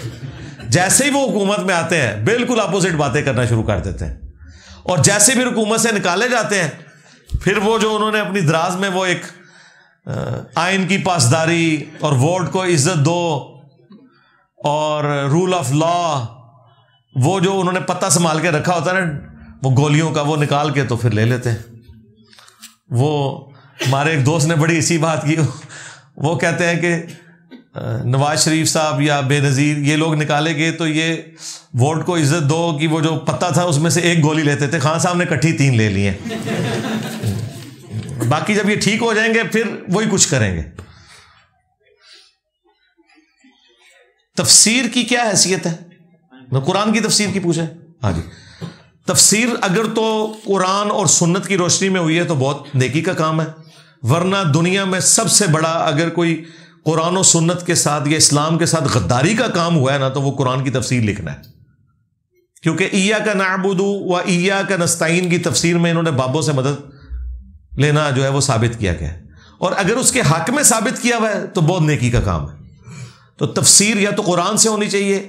جیسے ہی وہ حکومت میں آتے ہیں بالکل اپوزٹ باتیں کرنا شروع کر دیتے ہیں، اور جیسے پھر حکومت سے نکالے جاتے ہیں پھر وہ جو انہوں نے اپنی دراز میں وہ ایک آئین کی پاسداری اور ووٹ کو عزت دو اور رول آف لا، وہ جو انہوں نے پتہ سنبھال کے رکھا ہوتا ہے نا وہ گولیوں کا، وہ نکال کے تو پھر لے لیتے ہیں. وہ ہمارے ایک دوست نے بڑی اسی بات کی، وہ کہتے ہیں کہ نواز شریف صاحب یا بے نظیر یہ لوگ نکالے گئے تو یہ ووٹ کو عزت دو کہ وہ جو پتہ تھا اس میں سے ایک گولی لیتے تھے، خان صاحب نے کٹھی 3 لے لی ہیں. باقی جب یہ ٹھیک ہو جائیں گے پھر وہی کچھ کریں گے. تفسیر کی کیا حیثیت ہے؟ قرآن کی تفسیر کی پوچھیں. ہاں جی، تفسیر اگر تو قرآن اور سنت کی روشنی میں ہوئی ہے تو بہت نیکی کا کام ہے، ورنہ دنیا میں سب سے بڑا اگر کوئی قرآن و سنت کے ساتھ یا اسلام کے ساتھ غداری کا کام ہوا ہے نا تو وہ قرآن کی تفسیر لکھنا ہے. کیونکہ ایاک نعبد و ایاک نستعین کی تفسیر میں انہوں نے بابوں سے مدد لینا جو ہے وہ ثابت کیا گیا ہے، اور اگر اس کے حق میں ثابت کیا ہوا ہے تو بہت نیکی کا کام ہے۔ تو تفسیر یا تو قرآن سے ہونی چاہیے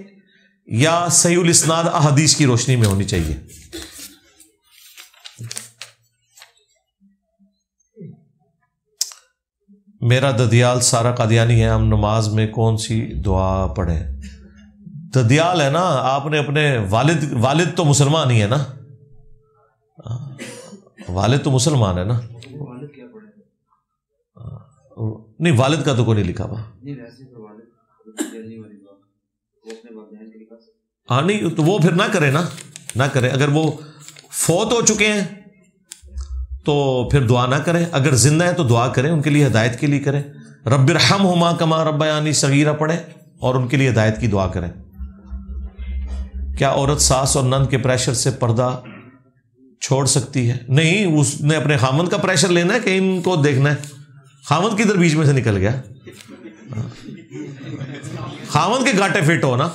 یا صحیح الاسناد احادیث کی روشنی میں ہونی چاہیے۔ میرا ددیال سارا قادیانی ہے، ہم نماز میں کون سی دعا پڑھیں؟ ددیال ہے نا، آپ نے اپنے والد تو مسلمان ہی ہے نا، والد تو مسلمان ہے نا، نہیں والد کا تو کوئی نہیں لکھا ہوا، ہاں نہیں تو وہ پھر نہ کرے نا، نہ کرے۔ اگر وہ فوت ہو چکے ہیں تو پھر دعا نہ کریں، اگر زندہ ہے تو دعا کریں، ان کے لیے ہدایت کے لیے کریں، رب ارحمہما کما ربیانی صغیرہ پڑھیں اور ان کے لیے ہدایت کی دعا کریں۔ کیا عورت ساس اور نند کے پریشر سے پردہ چھوڑ سکتی ہے؟ نہیں، اس نے اپنے خامند کا پریشر لینا ہے کہ ان کو دیکھنا ہے، خامند کدھر بیچ میں سے نکل گیا؟ خامند کے گاٹے فٹ ہو نا،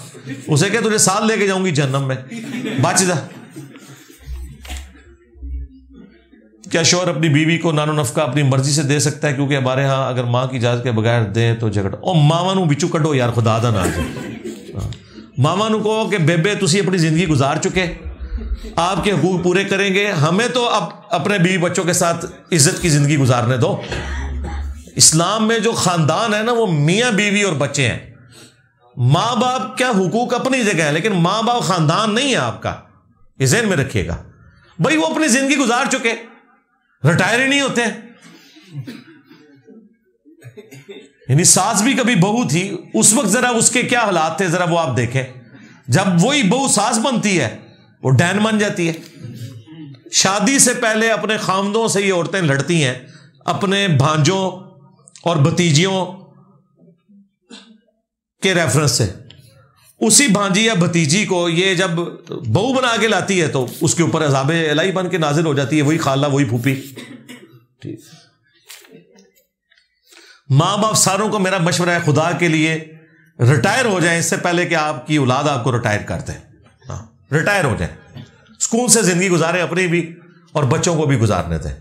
اسے کہ تجھے ساتھ لے کے جاؤں گی جہنم میں، بچ جا۔ کیا شوہر اپنی بیوی کو نان و نفقہ اپنی مرضی سے دے سکتا ہے؟ کیونکہ ہمارے ہاں اگر ماں کی اجازت کے بغیر دیں تو جھگڑا۔ او ماما نو بچو کڈو یار، خدا دا نام ماما نو کہو کہ بیبے تسی اپنی زندگی گزار چکے، آپ کے حقوق پورے کریں گے، ہمیں تو اب اپنے بیوی بچوں کے ساتھ عزت کی زندگی گزارنے دو۔ اسلام میں جو خاندان ہے نا وہ میاں بیوی اور بچے ہیں۔ ماں باپ کیا حقوق اپنی جگہ ہے، لیکن ماں باپ خاندان نہیں ہے آپ کا، یہ ذہن میں رکھیے گا۔ بھائی وہ اپنی زندگی گزار چکے، ریٹائر ہی نہیں ہوتے، یعنی ساس بھی کبھی بہو تھی، اس وقت ذرا اس کے کیا حالات تھے ذرا وہ آپ دیکھیں۔ جب وہی بہو ساس بنتی ہے وہ ڈین بن جاتی ہے۔ شادی سے پہلے اپنے خامدوں سے یہ عورتیں لڑتی ہیں، اپنے بھانجوں اور بھتیجیوں کے ریفرنس سے۔ اسی بھانجی یا بھتیجی کو یہ جب بہو بنا کے لاتی ہے تو اس کے اوپر عذاب الہی بن کے نازل ہو جاتی ہے، وہی خالہ وہی پھوپھی۔ ماں باپ ساروں کو میرا مشورہ ہے، خدا کے لیے ریٹائر ہو جائیں اس سے پہلے کہ آپ کی اولاد آپ کو ریٹائر کر دیں۔ ہاں ریٹائر ہو جائیں، سکون سے زندگی گزاریں اپنی بھی اور بچوں کو بھی گزارنے دیں۔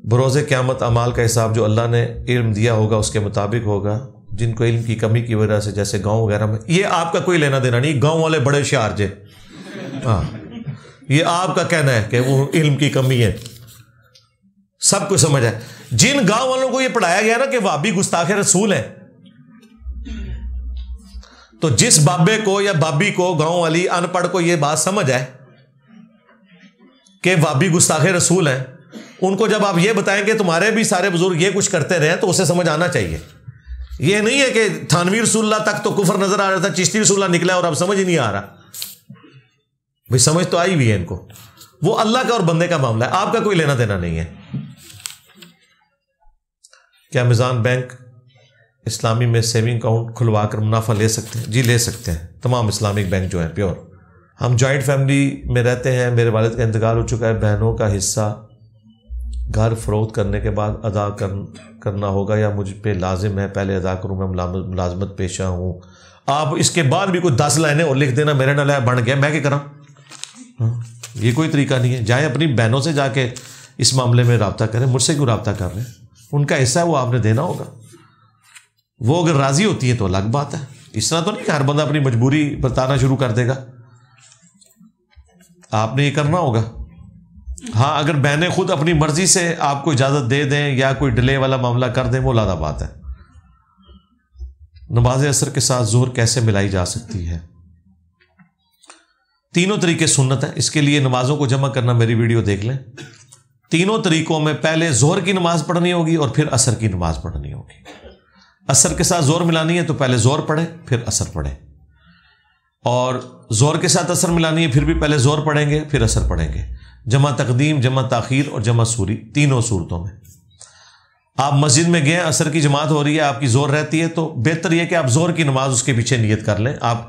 بروز قیامت اعمال کا حساب جو اللہ نے علم دیا ہوگا اس کے مطابق ہوگا، جن کو علم کی کمی کی وجہ سے جیسے گاؤں وغیرہ میں، یہ آپ کا کوئی لینا دینا نہیں، گاؤں والے بڑے ہوشیار جے، ہاں یہ آپ کا کہنا ہے کہ وہ علم کی کمی ہے، سب کچھ سمجھ ہے۔ جن گاؤں والوں کو یہ پڑھایا گیا نا کہ وہابی گستاخ رسول ہیں، تو جس بابے کو یا بابی کو گاؤں والی ان پڑھ کو یہ بات سمجھ ہے کہ وہابی گستاخ رسول ہیں، ان کو جب آپ یہ بتائیں کہ تمہارے بھی سارے بزرگ یہ کچھ کرتے رہے تو اسے سمجھ آنا چاہیے۔ یہ نہیں ہے کہ تھانوی رسول اللہ تک تو کفر نظر آ رہا تھا، چشتی رسول اللہ نکلا اور اب سمجھ ہی نہیں آ رہا۔ بھائی سمجھ تو آئی بھی ہے ان کو، وہ اللہ کا اور بندے کا معاملہ ہے، آپ کا کوئی لینا دینا نہیں ہے۔ کیا میزان بینک اسلامی میں سیونگ اکاؤنٹ کھلوا کر منافع لے سکتے ہیں؟ جی لے سکتے ہیں، تمام اسلامک بینک جو ہیں پیور۔ ہم جوائنٹ فیملی میں رہتے ہیں، میرے والد کا انتقال ہو چکا ہے، بہنوں کا حصہ گھر فروخت کرنے کے بعد ادا کرنا ہوگا یا مجھ پہ لازم ہے پہلے ادا کروں؟ میں ملازمت پیشہ ہوں۔ آپ اس کے بعد بھی کوئی 10 لائنیں اور لکھ دینا میرے نال بن گیا، میں کیا کراں؟ یہ کوئی طریقہ نہیں ہے۔ جائیں اپنی بہنوں سے جا کے اس معاملے میں رابطہ کریں، مجھ سے کیوں رابطہ کر رہے ہیں؟ ان کا حصہ ہے وہ آپ نے دینا ہوگا، وہ اگر راضی ہوتی ہے تو الگ بات ہے۔ اس طرح تو نہیں کہ ہر بندہ اپنی مجبوری بتانا شروع کر دے گا، آپ نے یہ کرنا ہوگا۔ ہاں اگر بہنیں خود اپنی مرضی سے آپ کو اجازت دے دیں یا کوئی ڈیلے والا معاملہ کر دیں وہ علیحدہ بات ہے۔ نماز عصر کے ساتھ ظہر کیسے ملائی جا سکتی ہے؟ تینوں طریقے سنت ہیں، اس کے لیے نمازوں کو جمع کرنا میری ویڈیو دیکھ لیں۔ تینوں طریقوں میں پہلے ظہر کی نماز پڑھنی ہوگی اور پھر عصر کی نماز پڑھنی ہوگی۔ عصر کے ساتھ ظہر ملانی ہے تو پہلے ظہر پڑھیں پھر عصر پڑھیں، اور ظہر کے ساتھ عصر ملانی ہے پھر بھی پہلے ظہر پڑھیں گے پھر عصر پڑھیں گے۔ جمع تقدیم، جمع تاخیر اور جمع سوری، تینوں صورتوں میں۔ آپ مسجد میں گئے، عصر کی جماعت ہو رہی ہے، آپ کی ظہر رہتی ہے تو بہتر یہ کہ آپ ظہر کی نماز اس کے پیچھے نیت کر لیں، آپ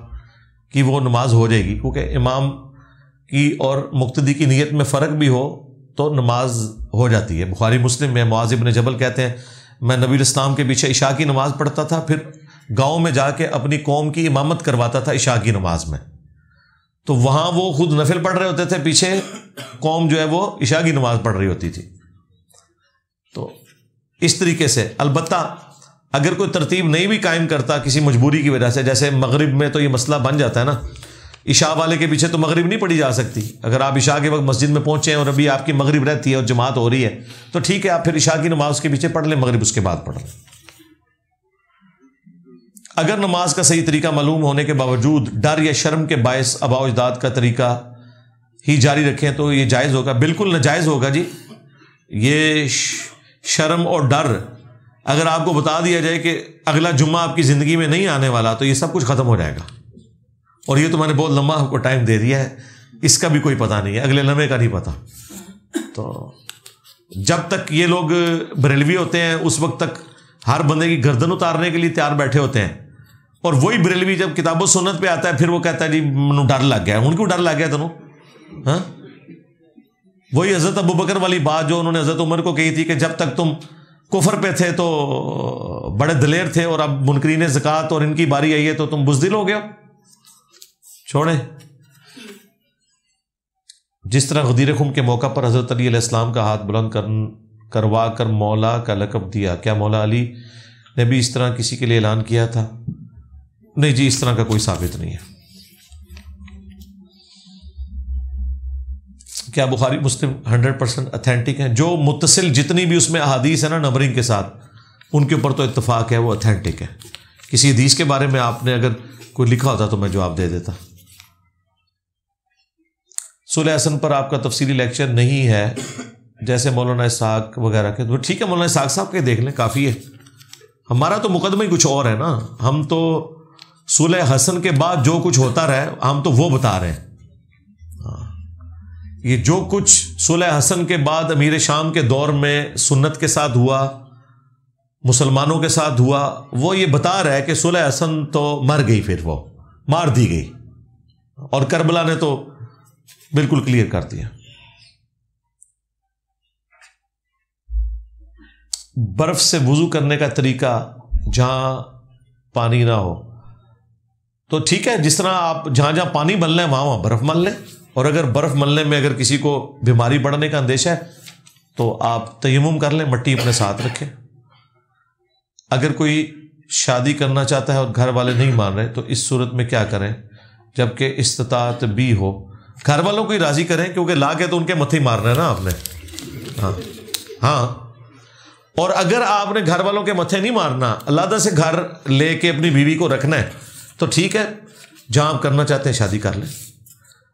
کی وہ نماز ہو جائے گی، کیونکہ امام کی اور مقتدی کی نیت میں فرق بھی ہو تو نماز ہو جاتی ہے۔ بخاری مسلم میں معاذ بن جبل کہتے ہیں میں نبی الاسلام کے پیچھے عشاء کی نماز پڑھتا تھا، پھر گاؤں میں جا کے اپنی قوم کی امامت کرواتا تھا عشاء کی نماز میں، تو وہاں وہ خود نفل پڑھ رہے ہوتے تھے، پیچھے قوم جو ہے وہ عشاء کی نماز پڑھ رہی ہوتی تھی. تو اس طریقے سے البتہ اگر کوئی ترتیب نہیں بھی قائم کرتا کسی مجبوری کی وجہ سے، جیسے مغرب میں تو یہ مسئلہ بن جاتا ہے نا، عشاء والے کے پیچھے تو مغرب نہیں پڑھی جا سکتی. اگر آپ عشاء کے وقت مسجد میں پہنچے ہیں اور ابھی آپ کی مغرب رہتی ہے اور جماعت ہو رہی ہے تو ٹھیک ہے، آپ پھر عشاء کی نماز کے پیچھے پڑھ لیں، مغرب اس کے بعد پڑھ لیں. اگر نماز کا صحیح طریقہ معلوم ہونے کے باوجود ڈر یا شرم کے باعث آباء و اجداد کا طریقہ ہی جاری رکھیں تو یہ جائز ہوگا؟ بالکل ناجائز ہوگا جی. یہ شرم اور ڈر اگر آپ کو بتا دیا جائے کہ اگلا جمعہ آپ کی زندگی میں نہیں آنے والا تو یہ سب کچھ ختم ہو جائے گا. اور یہ تو میں نے بہت لمبا آپ کو ٹائم دے دیا ہے، اس کا بھی کوئی پتہ نہیں ہے، اگلے لمحے کا نہیں پتہ. تو جب تک یہ لوگ بریلوی ہوتے ہیں اس وقت تک ہر بندے کی گردن اتارنے کے لیے تیار بیٹھے ہوتے ہیں، اور وہی بریلوی جب کتاب و سنت پہ آتا ہے پھر وہ کہتا ہے جی منو ڈر لگ گیا. ان کو ڈر لگ گیا تنوں؟ ہاں، وہی حضرت ابوبکر والی بات جو انہوں نے حضرت عمر کو کہی تھی کہ جب تک تم کفر پہ تھے تو بڑے دلیر تھے اور اب منکرین زکوٰۃ اور ان کی باری آئی ہے تو تم بزدل ہو گئے ہو. چھوڑیں. جس طرح غدیر خم کے موقع پر حضرت علی علیہ السلام کا ہاتھ بلند کروا کر مولا کا لقب دیا، کیا مولا علی نے بھی اس طرح کسی کے لیے اعلان کیا تھا؟ نہیں جی، اس طرح کا کوئی ثابت نہیں ہے. کیا بخاری مسلم 100% اتھینٹک ہیں؟ جو متصل جتنی بھی اس میں احادیث ہیں نا نمبرنگ کے ساتھ، ان کے اوپر تو اتفاق ہے وہ اتھینٹک ہے. کسی حدیث کے بارے میں آپ نے اگر کوئی لکھا ہوتا تو میں جواب دے دیتا. صلح حسن پر آپ کا تفصیلی لیکچر نہیں ہے جیسے مولانا اسحاق وغیرہ کے، تو ٹھیک ہے مولانا اسحاق صاحب کے دیکھ لیں، کافی ہے. ہمارا تو مقدمہ ہی کچھ اور ہے نا، ہم تو صلح حسن کے بعد جو کچھ ہوتا رہے ہم تو وہ بتا رہے ہیں. یہ جو کچھ صلح حسن کے بعد امیر شام کے دور میں سنت کے ساتھ ہوا، مسلمانوں کے ساتھ ہوا، وہ یہ بتا رہا ہے کہ صلح حسن تو مر گئی، پھر وہ مار دی گئی، اور کربلا نے تو بالکل کلیئر کر دیا. برف سے وضو کرنے کا طریقہ جہاں پانی نہ ہو تو ٹھیک ہے، جس طرح آپ جہاں جہاں پانی ملنا ہے وہاں برف مل لیں، اور اگر برف ملنے میں اگر کسی کو بیماری بڑھنے کا اندیشہ ہے تو آپ تیمم کر لیں، مٹی اپنے ساتھ رکھیں. اگر کوئی شادی کرنا چاہتا ہے اور گھر والے نہیں مان رہے تو اس صورت میں کیا کریں جبکہ استطاعت بھی ہو؟ گھر والوں کو ہی راضی کریں، کیونکہ لا کے تو ان کے متھے ہی مارنا ہے نا آپ نے. ہاں، اور اگر آپ نے گھر والوں کے متھے نہیں مارنا، علیحدہ سے گھر لے کے اپنی بیوی کو رکھنا ہے تو ٹھیک ہے، جہاں آپ کرنا چاہتے ہیں شادی کر لیں.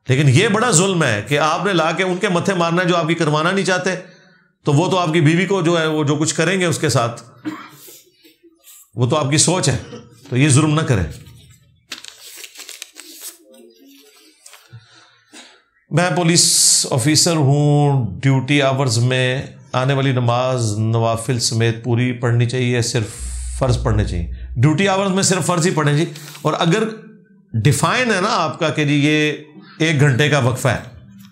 لیکن یہ بڑا ظلم ہے کہ آپ نے لا کے ان کے متھے مارنا ہے جو آپ کی کروانا نہیں چاہتے، تو وہ تو آپ کی بیوی کو جو ہے وہ جو کچھ کریں گے اس کے ساتھ، وہ تو آپ کی سوچ ہے، تو یہ ظلم نہ کریں. میں پولیس آفیسر ہوں، ڈیوٹی آورز میں آنے والی نماز نوافل سمیت پوری پڑھنی چاہیے، صرف فرض پڑھنے چاہیے؟ ڈیوٹی آورز میں صرف فرض ہی پڑھیں جی. اور اگر ڈیفائن ہے نا آپ کا کہ جی یہ 1 گھنٹے کا وقفہ ہے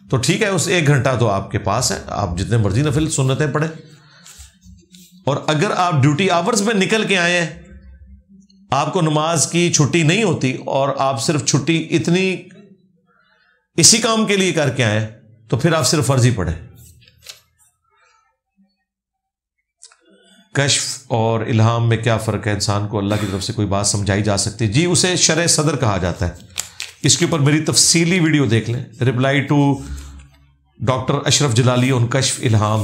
تو ٹھیک ہے، اس 1 گھنٹہ تو آپ کے پاس ہے، آپ جتنے مرضی نفل سنتیں پڑھیں. اور اگر آپ ڈیوٹی آورز میں نکل کے آئے ہیں، آپ کو نماز کی چھٹی نہیں ہوتی اور آپ صرف چھٹی اتنی اسی کام کے لیے کر کے آئے تو پھر آپ صرف فرض ہی پڑھیں. کشف اور الہام میں کیا فرق ہے؟ انسان کو اللہ کی طرف سے کوئی بات سمجھائی جا سکتی ہے؟ جی، اسے شرح صدر کہا جاتا ہے. اس کے اوپر میری تفصیلی ویڈیو دیکھ لیں، رپلائی ٹو ڈاکٹر اشرف جلالی ان کشف الہام.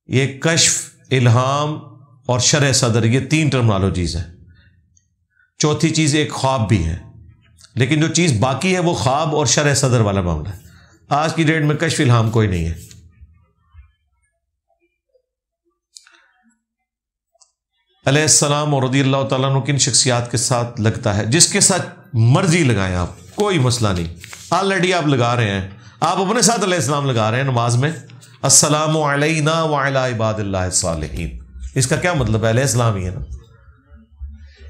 یہ کشف، الہام اور شرح صدر یہ 3 ٹرمنالوجیز ہیں. چوتھی چیز ایک خواب بھی ہے، لیکن جو چیز باقی ہے وہ خواب اور شرح صدر والا معاملہ ہے. آج کی ڈیٹ میں کشف الہام کوئی نہیں ہے. علیہ السلام اور رضی اللہ تعالیٰ عنہ کن شخصیات کے ساتھ لگتا ہے؟ جس کے ساتھ مرضی لگائیں آپ، کوئی مسئلہ نہیں. آلریڈی آپ لگا رہے ہیں، آپ اپنے ساتھ علیہ السلام لگا رہے ہیں نماز میں. السلام علینا وعلی عباد اللہ الصالحین، اس کا کیا مطلب ہے؟ علیہ السلام ہی ہے نا.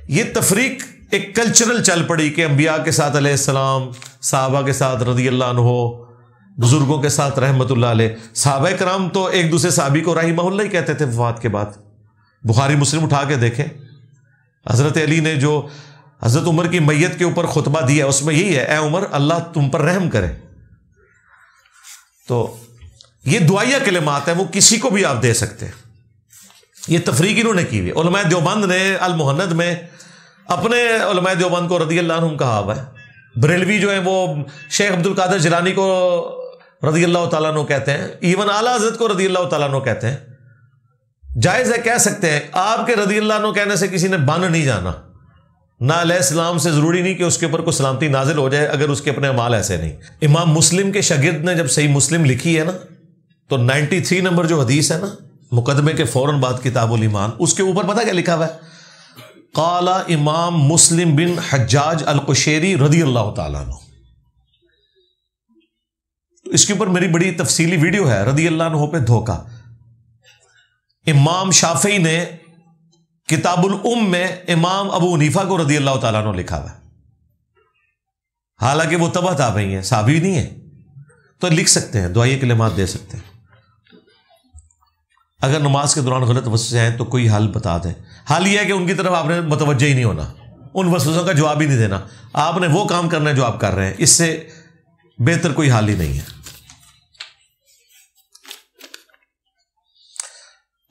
یہ تفریق ایک کلچرل چل پڑی کہ انبیاء کے ساتھ علیہ السلام، صحابہ کے ساتھ رضی اللہ عنہ، بزرگوں کے ساتھ رحمت اللہ علیہ. صحابہ کرام تو ایک دوسرے صحابی کو رحمہ اللہ ہی کہتے تھے وفات کے بعد. بخاری مسلم اٹھا کے دیکھیں، حضرت علی نے جو حضرت عمر کی میت کے اوپر خطبہ دیا اس میں یہی ہے، اے عمر اللہ تم پر رحم کرے. تو یہ دعائیہ کلمات ہیں، وہ کسی کو بھی آپ دے سکتے ہیں. یہ تفریق انہوں نے کی ہوئی. علماء دیوبند نے المہند میں اپنے علماء دیوبند کو رضی اللہ عنہم کہا ہوا ہے. بریلوی جو ہیں وہ شیخ عبد القادر جیلانی کو رضی اللہ تعالیٰ عنہ کہتے ہیں، ایون اعلیٰ حضرت کو رضی اللہ تعالیٰ عنہ کہتے ہیں. جائز ہے، کہہ سکتے ہیں. آپ کے رضی اللہ عنہ کہنے سے کسی نے بن نہیں جانا. نہ علیہ السلام سے ضروری نہیں کہ اس کے اوپر کوئی سلامتی نازل ہو جائے اگر اس کے اپنے اعمال ایسے نہیں. امام مسلم کے شاگرد نے جب صحیح مسلم لکھی ہے نا، تو 93 نمبر جو حدیث ہے نا، مقدمے کے فوراً بعد کتاب الایمان، اس کے اوپر پتہ کیا لکھا ہوا ہے؟ قال امام مسلم بن حجاج القشیری رضی اللہ تعالیٰ عنہ. اس کے اوپر میری بڑی تفصیلی ویڈیو ہے، رضی اللہ عنہ پہ دھوکہ. امام شافعی نے کتاب الام میں امام ابو حنیفہ کو رضی اللہ تعالیٰ عنہ لکھا ہوا ہے، حالانکہ وہ تبع تابعی ہیں، صحابی نہیں ہے. تو لکھ سکتے ہیں، دعائیں کلمات دے سکتے ہیں. اگر نماز کے دوران غلط وسوسے آئیں تو کوئی حل بتا دیں. حل یہ ہے کہ ان کی طرف آپ نے متوجہ ہی نہیں ہونا، ان وسوسوں کا جواب ہی نہیں دینا. آپ نے وہ کام کرنا ہے جو آپ کر رہے ہیں، اس سے بہتر کوئی حل ہی نہیں ہے.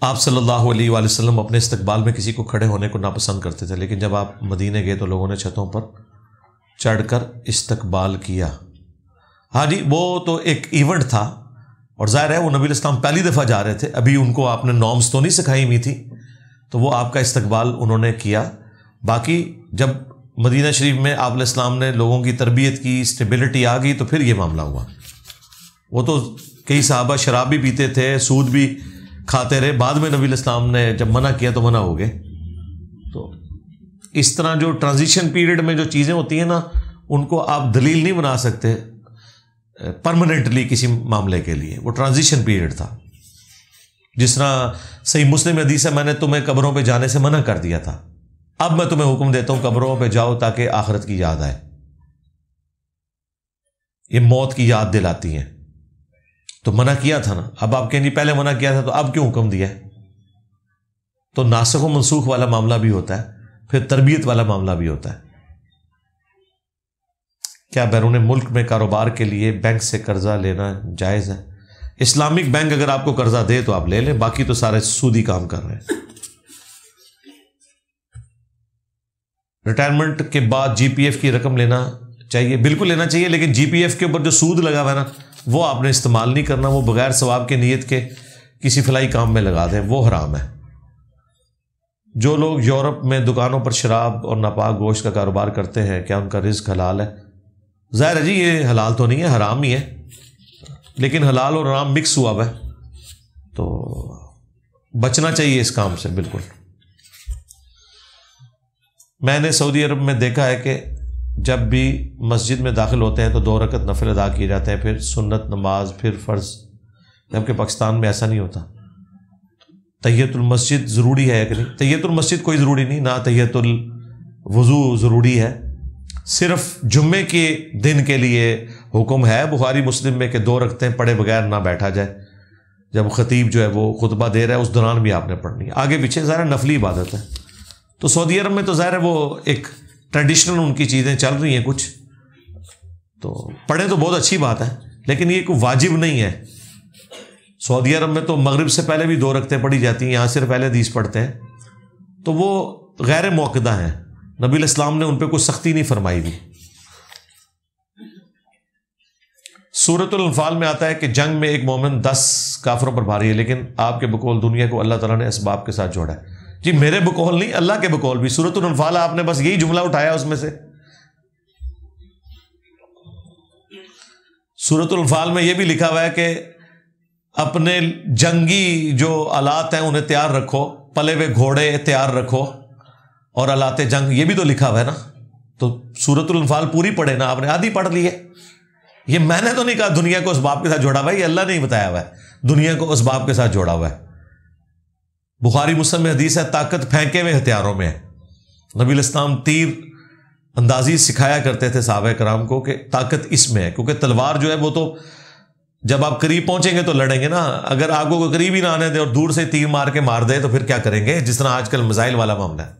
آپ صلی اللہ علیہ وآلہ وسلم اپنے استقبال میں کسی کو کھڑے ہونے کو ناپسند کرتے تھے، لیکن جب آپ مدینے گئے تو لوگوں نے چھتوں پر چڑھ کر استقبال کیا. ہاں جی، وہ تو ایک ایونٹ تھا، اور ظاہر ہے وہ نبی الاسلام پہلی دفعہ جا رہے تھے، ابھی ان کو آپ نے نارمز تو نہیں سکھائی ہوئی تھی، تو وہ آپ کا استقبال انہوں نے کیا. باقی جب مدینہ شریف میں آپ علیہ السلام نے لوگوں کی تربیت کی، اسٹیبلٹی آ گئی، تو پھر یہ معاملہ ہوا. وہ تو کئی صحابہ شراب بھی پیتے تھے، سود بھی کھاتے رہے، بعد میں نبی الاسلام نے جب منع کیا تو منع ہو گئے. تو اس طرح جو ٹرانزیشن پیریڈ میں جو چیزیں ہوتی ہیں نا، ان کو آپ دلیل نہیں بنا سکتے پرماننٹلی کسی معاملے کے لیے. وہ ٹرانزیشن پیریڈ تھا. جس طرح صحیح مسلم حدیث ہے، میں نے تمہیں قبروں پہ جانے سے منع کر دیا تھا، اب میں تمہیں حکم دیتا ہوں قبروں پہ جاؤ تاکہ آخرت کی یاد آئے. یہ موت کی یاد دلاتی ہیں. تو منع کیا تھا نا، اب آپ کہیں جی پہلے منع کیا تھا تو اب کیوں حکم دیا ہے؟ تو ناسخ و منسوخ والا معاملہ بھی ہوتا ہے، پھر تربیت والا معاملہ بھی ہوتا ہے. کیا بیرون ملک میں کاروبار کے لیے بینک سے قرضہ لینا جائز ہے؟ اسلامک بینک اگر آپ کو قرضہ دے تو آپ لے لیں، باقی تو سارے سودی کام کر رہے ہیں. ریٹائرمنٹ کے بعد جی پی ایف کی رقم لینا چاہیے؟ بالکل لینا چاہیے، لیکن جی پی ایف کے اوپر جو سود لگا ہوا ہے نا، وہ آپ نے استعمال نہیں کرنا. وہ بغیر ثواب کے نیت کے کسی فلاحی کام میں لگا دیں، وہ حرام ہے. جو لوگ یورپ میں دکانوں پر شراب اور ناپاک گوشت کا کاروبار کرتے ہیں، کیا ان کا رزق حلال ہے؟ ظاہر ہے جی یہ حلال تو نہیں ہے، حرام ہی ہے، لیکن حلال اور حرام مکس ہوا ہے، تو بچنا چاہیے اس کام سے. بالکل. میں نے سعودی عرب میں دیکھا ہے کہ جب بھی مسجد میں داخل ہوتے ہیں تو 2 رکعت نفل ادا کیے جاتے ہیں، پھر سنت نماز، پھر فرض، جبکہ پاکستان میں ایسا نہیں ہوتا. تحیت المسجد ضروری ہے کہ نہیں؟ تحیت المسجد کوئی ضروری نہیں، نہ تحیت الوضو ضروری ہے. صرف جمعے کے دن کے لیے حکم ہے بخاری مسلم میں کہ 2 رکعتیں پڑھے بغیر نہ بیٹھا جائے. جب خطیب جو ہے وہ خطبہ دے رہا ہے اس دوران بھی آپ نے پڑھنی ہے، آگے پیچھے. ظاہر نفلی عبادت ہے. تو سعودی عرب میں تو ظاہر ہے وہ ایک ٹریڈیشنل ان کی چیزیں چل رہی ہیں کچھ، تو پڑھیں تو بہت اچھی بات ہے، لیکن یہ کوئی واجب نہیں ہے. سعودی عرب میں تو مغرب سے پہلے بھی 2 رکعتیں پڑھی جاتی ہیں، یہاں صرف پہلے حدیث پڑھتے ہیں، تو وہ غیر موقدہ ہیں. نبی علیہ السلام نے ان پہ کوئی سختی نہیں فرمائی دی. سورۃ الانفال میں آتا ہے کہ جنگ میں ایک مومن 10 کافروں پر بھاری ہے، لیکن آپ کے بقول دنیا کو اللہ تعالیٰ نے اسباب کے ساتھ جوڑا ہے. جی میرے بقول نہیں، اللہ کے بقول بھی. سورۃ الانفال آپ نے بس یہی جملہ اٹھایا اس میں سے. سورۃ الانفال میں یہ بھی لکھا ہوا ہے کہ اپنے جنگی جو آلات ہیں انہیں تیار رکھو، پلے ہوئے گھوڑے تیار رکھو اور آلات جنگ، یہ بھی تو لکھا ہوا ہے نا. تو سورۃ الانفال پوری پڑھے نا، آپ نے آدھی پڑھ لی ہے. یہ میں نے تو نہیں کہا دنیا کو اسباب کے ساتھ جوڑا ہوا ہے، یہ اللہ نے ہی بتایا ہوا ہے دنیا کو اسباب کے ساتھ جوڑا ہوا ہے. بخاری مسلم میں حدیث ہے طاقت پھینکے ہوئے ہتھیاروں میں ہے. نبی علیہ السلام تیر اندازی سکھایا کرتے تھے صحابہ کرام کو کہ طاقت اس میں ہے، کیونکہ تلوار جو ہے وہ تو جب آپ قریب پہنچیں گے تو لڑیں گے نا. اگر آپ کو کوئی قریب ہی نہ آنے دے اور دور سے تیر مار کے مار دے تو پھر کیا کریں گے، جس طرح آج کل میزائل والا معاملہ ہے.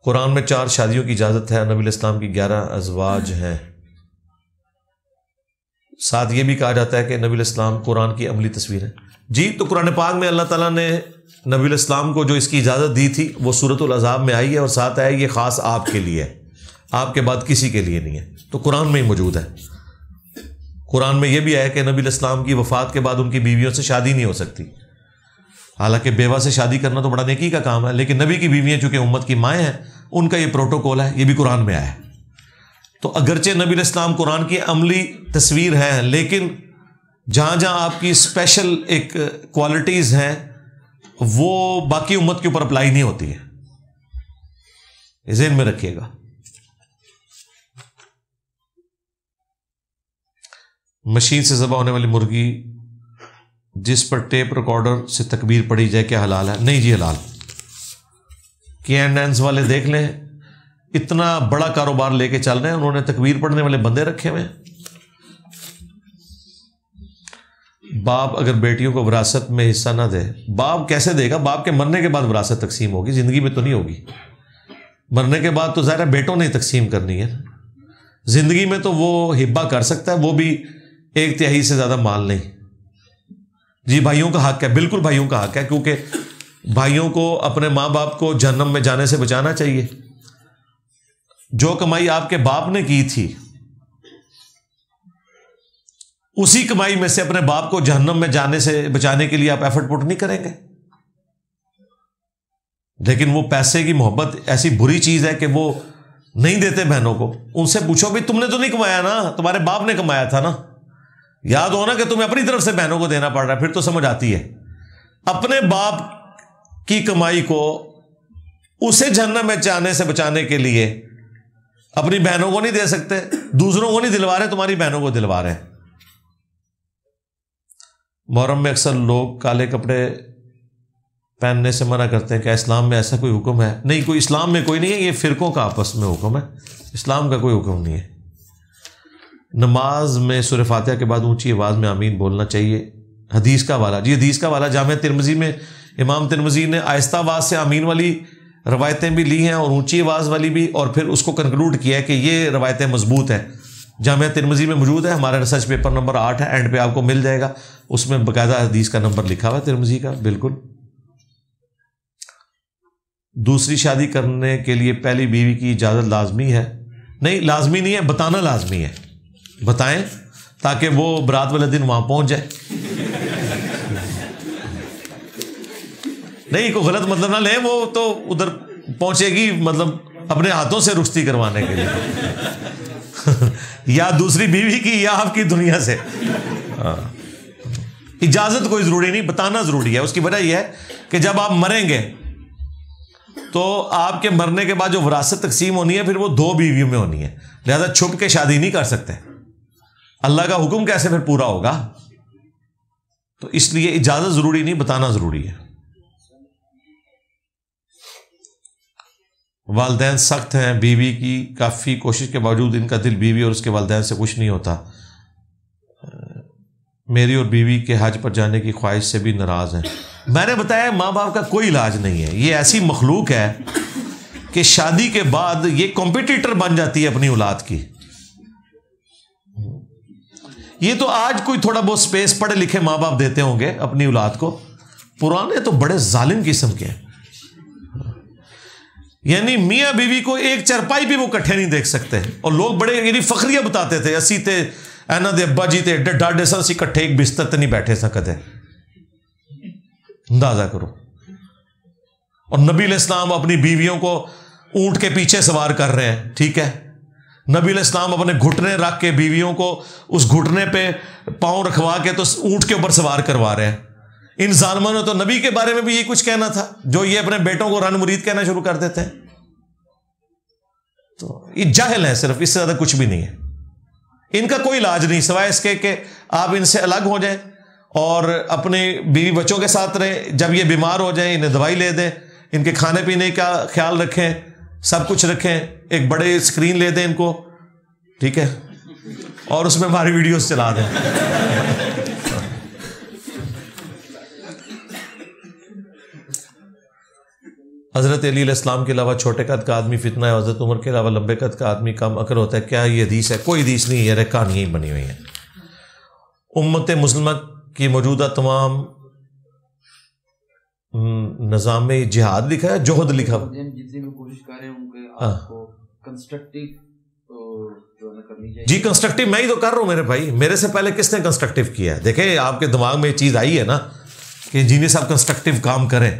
قرآن میں 4 شادیوں کی اجازت ہے، نبی علیہ السلام کی 11 ازواج ہیں۔ ساتھ یہ بھی کہا جاتا ہے کہ نبی علیہ السلام قرآن کی عملی تصویر ہے۔ جی، تو قرآن پاک میں اللہ تعالیٰ نے نبی علیہ السلام کو جو اس کی اجازت دی تھی وہ سورۃ الاحزاب میں آئی ہے، اور ساتھ ہے یہ خاص آپ کے لیے ہے، آپ کے بعد کسی کے لیے نہیں ہے، تو قرآن میں ہی موجود ہے۔ قرآن میں یہ بھی ہے کہ نبی علیہ السلام کی وفات کے بعد ان کی بیویوں سے شادی نہیں ہو سکتی، حالانکہ بیوہ سے شادی کرنا تو بڑا نیکی کا کام ہے، لیکن نبی کی بیویاں چونکہ امت کی مائیں ہیں، ان کا یہ پروٹوکول ہے، یہ بھی قرآن میں آیا ہے۔ تو اگرچہ نبی علیہ السلام قرآن کی عملی تصویر ہے، لیکن جہاں جہاں آپ کی اسپیشل ایک کوالٹیز ہیں وہ باقی امت کے اوپر اپلائی نہیں ہوتی ہے، یہ ذہن میں رکھیے گا۔ مشین سے ذبح ہونے والی مرغی جس پر ٹیپ ریکارڈر سے تکبیر پڑھی جائے کیا حلال ہے؟ نہیں جی، حلال۔ کینڈنس والے دیکھ لیں، اتنا بڑا کاروبار لے کے چل رہے ہیں، انہوں نے تکبیر پڑھنے والے بندے رکھے ہوئے ہیں۔ باپ اگر بیٹیوں کو وراثت میں حصہ نہ دے، باپ کیسے دے گا؟ باپ کے مرنے کے بعد وراثت تقسیم ہوگی، زندگی میں تو نہیں ہوگی۔ مرنے کے بعد تو ظاہر ہے بیٹوں نے تقسیم کرنی ہے، زندگی میں تو وہ ہبہ کر سکتا ہے، وہ بھی 1/3 سے زیادہ مال نہیں۔ جی، بھائیوں کا حق ہے، بالکل بھائیوں کا حق ہے، کیونکہ بھائیوں کو اپنے ماں باپ کو جہنم میں جانے سے بچانا چاہیے۔ جو کمائی آپ کے باپ نے کی تھی اسی کمائی میں سے اپنے باپ کو جہنم میں جانے سے بچانے کے لیے آپ ایفرٹ پٹ نہیں کریں گے، لیکن وہ پیسے کی محبت ایسی بری چیز ہے کہ وہ نہیں دیتے بہنوں کو۔ ان سے پوچھو بھی تم نے تو نہیں کمایا نا، تمہارے باپ نے کمایا تھا نا، یاد ہو نا کہ تمہیں اپنی طرف سے بہنوں کو دینا پڑ رہا ہے، پھر تو سمجھ آتی ہے۔ اپنے باپ کی کمائی کو اسے جہنم میں جانے سے بچانے کے لیے اپنی بہنوں کو نہیں دے سکتے، دوسروں کو نہیں دلوا رہے، تمہاری بہنوں کو دلوا رہے ہیں۔ محرم میں اکثر لوگ کالے کپڑے پہننے سے منع کرتے ہیں، کیا اسلام میں ایسا کوئی حکم ہے؟ نہیں، کوئی اسلام میں کوئی نہیں ہے، یہ فرقوں کا آپس میں حکم ہے، اسلام کا کوئی حکم نہیں ہے۔ نماز میں سورہ فاتحہ کے بعد اونچی آواز میں آمین بولنا چاہیے، حدیث کا حوالہ؟ جی، حدیث کا حوالہ جامع ترمذی میں امام ترمذی نے آہستہ آواز سے آمین والی روایتیں بھی لی ہیں اور اونچی آواز والی بھی، اور پھر اس کو کنکلوڈ کیا ہے کہ یہ روایتیں مضبوط ہیں۔ جامعہ ترمذی میں موجود ہے، ہمارا ریسرچ پیپر نمبر 8 ہے، اینڈ پہ آپ کو مل جائے گا، اس میں باقاعدہ حدیث کا نمبر لکھا ہوا ہے ترمذی کا، بالکل۔ دوسری شادی کرنے کے لیے پہلی بیوی کی اجازت لازمی ہے؟ نہیں، لازمی نہیں ہے، بتانا لازمی ہے، بتائیں تاکہ وہ برات والے دن وہاں پہنچ جائے۔ نہیں، کوئی غلط مطلب نہ لیں، وہ تو ادھر پہنچے گی مطلب اپنے ہاتھوں سے رخصتی کروانے کے لیے، یا دوسری بیوی کی یا آپ کی دنیا سے۔ اجازت کوئی ضروری نہیں، بتانا ضروری ہے۔ اس کی وجہ یہ ہے کہ جب آپ مریں گے تو آپ کے مرنے کے بعد جو وراثت تقسیم ہونی ہے پھر وہ 2 بیویوں میں ہونی ہے، لہذا چھپ کے شادی نہیں کر سکتے، اللہ کا حکم کیسے پھر پورا ہوگا؟ تو اس لیے اجازت ضروری نہیں، بتانا ضروری ہے۔ والدین سخت ہیں، بیوی کی کافی کوشش کے باوجود ان کا دل بیوی اور اس کے والدین سے خوش نہیں ہوتا، میری اور بیوی کے حج پر جانے کی خواہش سے بھی ناراض ہیں۔ میں نے بتایا ماں باپ کا کوئی علاج نہیں ہے، یہ ایسی مخلوق ہے کہ شادی کے بعد یہ کمپٹیٹر بن جاتی ہے اپنی اولاد کی۔ یہ تو آج کوئی تھوڑا بہت سپیس پڑھے لکھے ماں باپ دیتے ہوں گے اپنی اولاد کو، پرانے تو بڑے ظالم قسم کے ہیں، یعنی میاں بیوی کو ایک چرپائی بھی وہ کٹھے نہیں دیکھ سکتے، اور لوگ بڑے یعنی فخریہ بتاتے تھے، اسی تے اینا دے ابا جی تے ڈاڈے سا سی کٹھے ایک بستر تے نہیں بیٹھے سا کدے، اندازہ کرو۔ اور نبی علیہ السلام اپنی بیویوں کو اونٹ کے پیچھے سوار کر رہے ہیں، ٹھیک ہے، نبی علیہ السلام اپنے گھٹنے رکھ کے بیویوں کو اس گھٹنے پہ پاؤں رکھوا کے تو اونٹ کے اوپر سوار کروا رہے ہیں۔ ان ظالموں نے تو نبی کے بارے میں بھی یہ کچھ کہنا تھا جو یہ اپنے بیٹوں کو رن مرید کہنا شروع کر دیتے ہیں۔ تو یہ جاہل ہیں، صرف، اس سے زیادہ کچھ بھی نہیں ہے۔ ان کا کوئی علاج نہیں سوائے اس کے کہ آپ ان سے الگ ہو جائیں اور اپنے بیوی بچوں کے ساتھ رہیں، جب یہ بیمار ہو جائیں انہیں دوائی لے دیں، ان کے کھانے پینے کا خیال رکھیں، سب کچھ رکھیں، ایک بڑے اسکرین لے دیں ان کو، ٹھیک ہے، اور اس میں ہماری ویڈیوز چلا دیں۔ حضرت علی علیہ السلام کے علاوہ چھوٹے قد کا آدمی فتنہ ہے، حضرت عمر کے علاوہ لمبے قد کا آدمی کم عقل ہوتا ہے. کیا یہ حدیث ہے؟ کوئی حدیث نہیں ہے، کہانیاں ہی بنی ہوئی ہیں. امت مسلمہ کی موجودہ تمام نظام میں جہاد لکھا ہے، جوہد لکھا ہے. جتنی بھی کوشش کر رہے ہیں ان کے آپ کو کنسٹرکٹیو جو ہے کرنی چاہیے. جی کنسٹرکٹیو میں ہی تو کر رہا ہوں میرے بھائی. میرے سے پہلے کس نے کنسٹرکٹیو کیا ہے؟ دیکھیں آپ کے دماغ میں یہ چیز آئی ہے نا کہ انجینئر صاحب کنسٹرکٹیو کام کریں،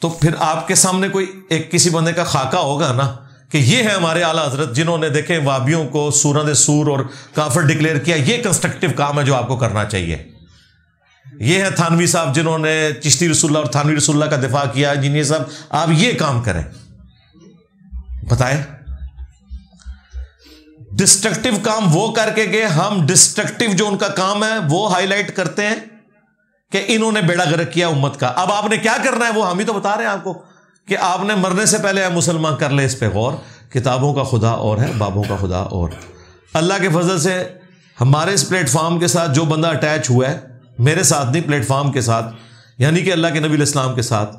تو پھر آپ کے سامنے کوئی ایک کسی بندے کا خاکہ ہوگا نا کہ یہ ہے ہمارے اعلیٰ حضرت جنہوں نے دیکھیں وابیوں کو سورہ سور اور کافر ڈکلیئر کیا. یہ کنسٹرکٹیو کام ہے جو آپ کو کرنا چاہیے. یہ ہے تھانوی صاحب جنہوں نے چشتی رسول اللہ اور تھانوی رسول اللہ کا دفاع کیا. انجینئر صاحب آپ یہ کام کریں. بتائیں ڈسٹرکٹیو کام وہ کر کے گئے، ہم ڈسٹرکٹیو جو ان کا کام ہے وہ ہائی لائٹ کرتے ہیں کہ انہوں نے بیڑا غرق کیا امت کا. اب آپ نے کیا کرنا ہے وہ ہم ہی تو بتا رہے ہیں آپ کو کہ آپ نے مرنے سے پہلے مسلمان کر لے اس پہ غور. کتابوں کا خدا اور ہے، بابوں کا خدا اور. اللہ کے فضل سے ہمارے اس پلیٹ فارم کے ساتھ جو بندہ اٹیچ ہوا ہے، میرے ساتھ نہیں پلیٹ فارم کے ساتھ، یعنی کہ اللہ کے نبی علیہ السلام کے ساتھ،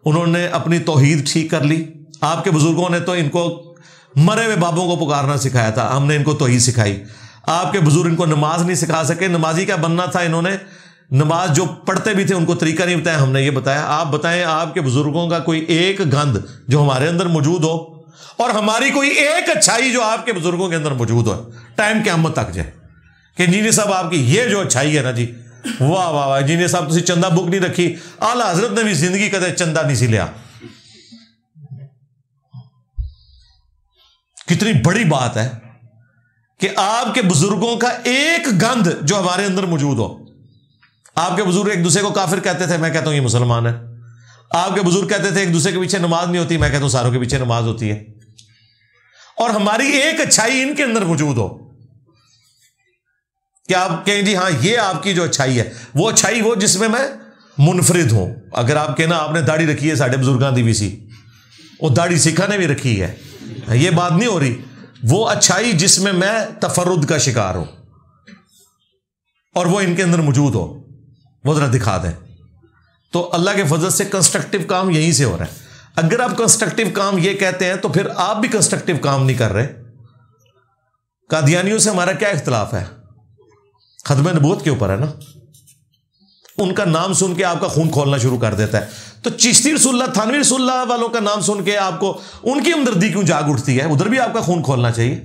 انہوں نے اپنی توحید ٹھیک کر لی. آپ کے بزرگوں نے تو ان کو مرے ہوئے بابوں کو پکارنا سکھایا تھا، ہم نے ان کو توحید سکھائی. آپ کے بزرگ ان کو نماز نہیں سکھا سکے. نمازی کیا بننا تھا، انہوں نے نماز جو پڑھتے بھی تھے ان کو طریقہ نہیں بتایا، ہم نے یہ بتایا. آپ بتائیں آپ کے بزرگوں کا کوئی ایک گند جو ہمارے اندر موجود ہو اور ہماری کوئی ایک اچھائی جو آپ کے بزرگوں کے اندر موجود ہو ٹائم قیامت تک جائے کہ انجینئر صاحب آپ کی یہ جو اچھائی ہے نا جی، واہ واہ واہ انجینئر صاحب تسی چندہ بک نہیں رکھی. اعلیٰ حضرت نے بھی زندگی کدے چندہ نہیں سی لیا. کتنی بڑی بات ہے کہ آپ کے بزرگوں کا ایک گند جو ہمارے اندر موجود ہو. آپ کے بزرگ ایک دوسرے کو کافر کہتے تھے، میں کہتا ہوں یہ مسلمان ہے. آپ کے بزرگ کہتے تھے ایک دوسرے کے پیچھے نماز نہیں ہوتی، میں کہتا ہوں ساروں کے پیچھے نماز ہوتی ہے. اور ہماری ایک اچھائی ان کے اندر موجود ہو کہ آپ کہیں جی ہاں یہ آپ کی جو اچھائی ہے، وہ اچھائی وہ جس میں منفرد ہوں. اگر آپ کہنا آپ نے داڑھی رکھی ہے ساڈے بزرگاں دی بھی سی، وہ داڑھی سکھا نے بھی رکھی ہے، یہ بات نہیں ہو رہی. وہ اچھائی جس میں تفرد کا شکار ہوں اور وہ ان کے اندر موجود ہو، وہ ذرا دکھا دیں. تو اللہ کے فضل سے کنسٹرکٹیو کام یہیں سے ہو رہا ہے. اگر آپ کنسٹرکٹیو کام یہ کہتے ہیں تو پھر آپ بھی کنسٹرکٹیو کام نہیں کر رہے. قادیانیوں سے ہمارا کیا اختلاف ہے؟ ختم نبوت کے اوپر ہے نا. ان کا نام سن کے آپ کا خون کھولنا شروع کر دیتا ہے. تو چشتی رسول اللہ تھانوی رسول اللہ والوں کا نام سن کے آپ کو ان کی ہمدردی کیوں جاگ اٹھتی ہے؟ ادھر بھی آپ کا خون کھولنا چاہیے.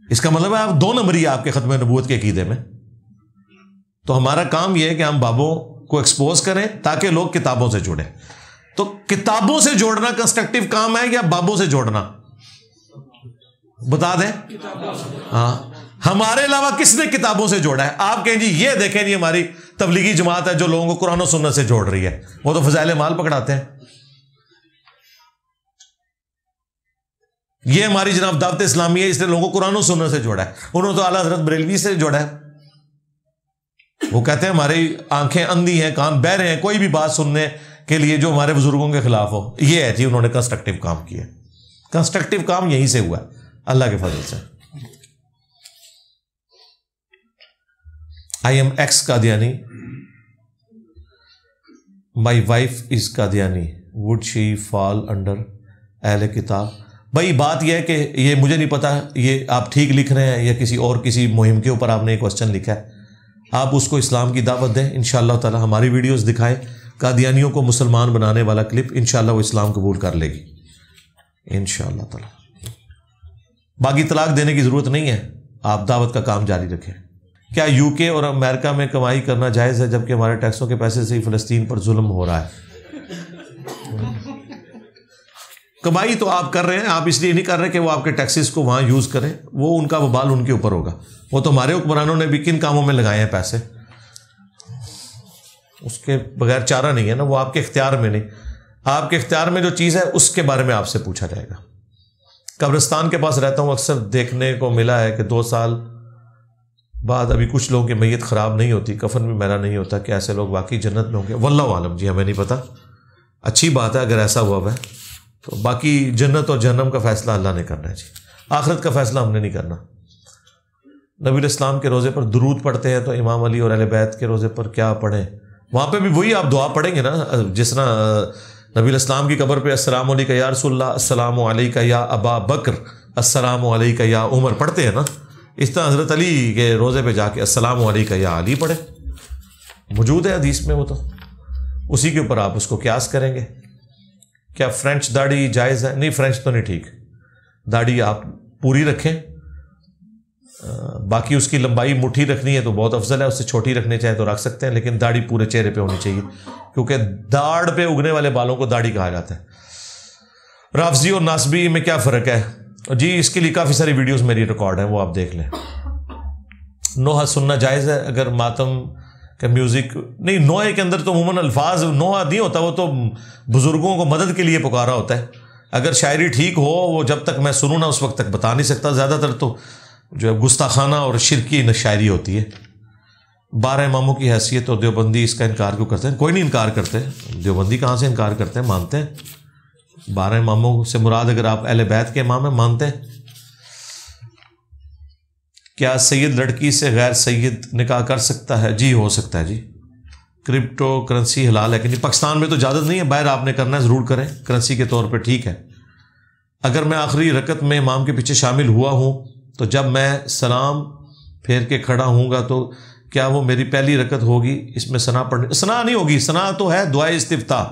اس کا مطلب ہے آپ دو نمبری آپ کے ختم نبوت کے عقیدے میں. تو ہمارا کام یہ ہے کہ ہم بابوں کو ایکسپوز کریں تاکہ لوگ کتابوں سے جڑیں. تو کتابوں سے جوڑنا کنسٹرکٹیو کام ہے یا بابوں سے جوڑنا؟ بتا دیں. ہاں ہمارے علاوہ کس نے کتابوں سے جوڑا ہے؟ آپ کہیں جی یہ دیکھیں جی ہماری تبلیغی جماعت ہے جو لوگوں کو قرآن و سنت سے جوڑ رہی ہے، وہ تو فضائل مال پکڑاتے ہیں. یہ ہماری جناب دعوت اسلامی ہے، اس نے لوگوں کو قرآن و سنت سے جوڑا ہے. انہوں نے تو اعلیٰ حضرت بریلوی سے جوڑا ہے. وہ کہتے ہیں ہماری آنکھیں اندھی ہیں، کان بہرے ہیں، کوئی بھی بات سننے کے لیے جو ہمارے بزرگوں کے خلاف ہو. یہ ہے جی انہوں نے کنسٹرکٹیو کام کیا. کنسٹرکٹیو کام یہیں سے ہوا اللہ کے فضل سے. I am ex Qadiani. My wife is Qadiani. Would she fall under اہل کتاب؟ بھائی بات یہ ہے کہ یہ مجھے نہیں پتا یہ آپ ٹھیک لکھ رہے ہیں یا کسی اور کسی مہم کے اوپر آپ نے ایک کوسچن لکھا ہے. آپ اس کو اسلام کی دعوت دیں انشاءاللہ تعالی. ہماری ویڈیوز دکھائیں، قادیانیوں کو مسلمان بنانے والا کلپ، انشاءاللہ وہ اسلام قبول کر لے گی انشاءاللہ تعالی. باقی طلاق دینے کی ضرورت نہیں ہے، آپ دعوت کا کام جاری رکھیں. کیا یو کے اور امریکہ میں کمائی کرنا جائز ہے جبکہ ہمارے ٹیکسوں کے پیسے سے ہی فلسطین پر ظلم ہو رہا ہے؟ کمائی تو آپ کر رہے ہیں، آپ اس لیے نہیں کر رہے کہ وہ آپ کے ٹیکسز کو وہاں یوز کریں، وہ ان کا وبال ان کے اوپر ہوگا. وہ تو ہمارے حکمرانوں نے بھی کن کاموں میں لگائے ہیں پیسے، اس کے بغیر چارہ نہیں ہے نا. وہ آپ کے اختیار میں نہیں، آپ کے اختیار میں جو چیز ہے اس کے بارے میں آپ سے پوچھا جائے گا. قبرستان کے پاس رہتا ہوں، اکثر دیکھنے کو ملا ہے کہ 2 سال بعد ابھی کچھ لوگوں کی میت خراب نہیں ہوتی، کفن بھی میلا نہیں ہوتا. کہ ایسے لوگ واقعی جنت میں ہوں گے؟ واللہ عالم جی، ہمیں نہیں پتا. اچھی بات ہے اگر ایسا ہوا ہے تو باقی جنت اور جہنم کا فیصلہ اللہ نے کرنا ہے جی. آخرت کا فیصلہ ہم نے نہیں کرنا. نبی الاسلام کے روزے پر درود پڑھتے ہیں تو امام علی اور اہل بیت کے روزے پر کیا پڑھیں؟ وہاں پہ بھی وہی آپ دعا پڑھیں گے نا جس طرح نبی الاسلام کی قبر پہ السلام علیکہ یا رسول اللہ، السلام علیکہ یا ابا بکر، السلام علیکہ یا عمر پڑھتے ہیں نا، اس طرح حضرت علی کے روزے پہ جا کے السلام علیکہ یا علی پڑھے، موجود ہے حدیث میں، وہ تو اسی کے اوپر آپ اس کو قیاس کریں گے۔ کیا فرینچ داڑھی جائز ہے؟ نہیں، فرینچ تو نہیں ٹھیک، داڑھی آپ پوری رکھیں، باقی اس کی لمبائی مٹھی رکھنی ہے تو بہت افضل ہے، اس سے چھوٹی رکھنے چاہیں تو رکھ سکتے ہیں، لیکن داڑھی پورے چہرے پہ ہونی چاہیے، کیونکہ داڑھ پہ اگنے والے بالوں کو داڑھی کہا جاتا ہے۔ رافضی اور ناسبی میں کیا فرق ہے؟ جی اس کے لیے کافی ساری ویڈیوز میری ریکارڈ ہیں، وہ آپ دیکھ لیں۔ نوحہ سننا جائز ہے اگر ماتم کا میوزک نہیں، نوحے کے اندر تو عموماً الفاظ نوحہ نہیں ہوتا، وہ تو بزرگوں کو مدد کے لیے پکارا ہوتا ہے۔ اگر شاعری ٹھیک ہو، وہ جب تک میں سنوں نا اس وقت تک بتا نہیں سکتا، زیادہ تر تو جو ہے گستاخانہ اور شرکی شاعری ہوتی ہے۔ 12 اماموں کی حیثیت اور دیوبندی اس کا انکار کیوں کرتے ہیں؟ کوئی نہیں انکار کرتے، دیوبندی کہاں سے انکار کرتے ہیں، مانتے ہیں۔ 12 اماموں سے مراد اگر آپ اہل بیت کے امام ہیں، مانتے ہیں۔ کیا سید لڑکی سے غیر سید نکاح کر سکتا ہے؟ جی ہو سکتا ہے جی۔ کرپٹو کرنسی حلال ہے کہ نہیں؟ پاکستان میں تو اجازت نہیں ہے، باہر آپ نے کرنا ہے ضرور کریں، کرنسی کے طور پہ ٹھیک ہے۔ اگر میں آخری رکعت میں امام کے پیچھے شامل ہوا ہوں تو جب میں سلام پھیر کے کھڑا ہوں گا تو کیا وہ میری پہلی رکعت ہوگی؟ اس میں ثنا پڑھنے، ثنا نہیں ہوگی، ثنا تو ہے دعائے استفتاح۔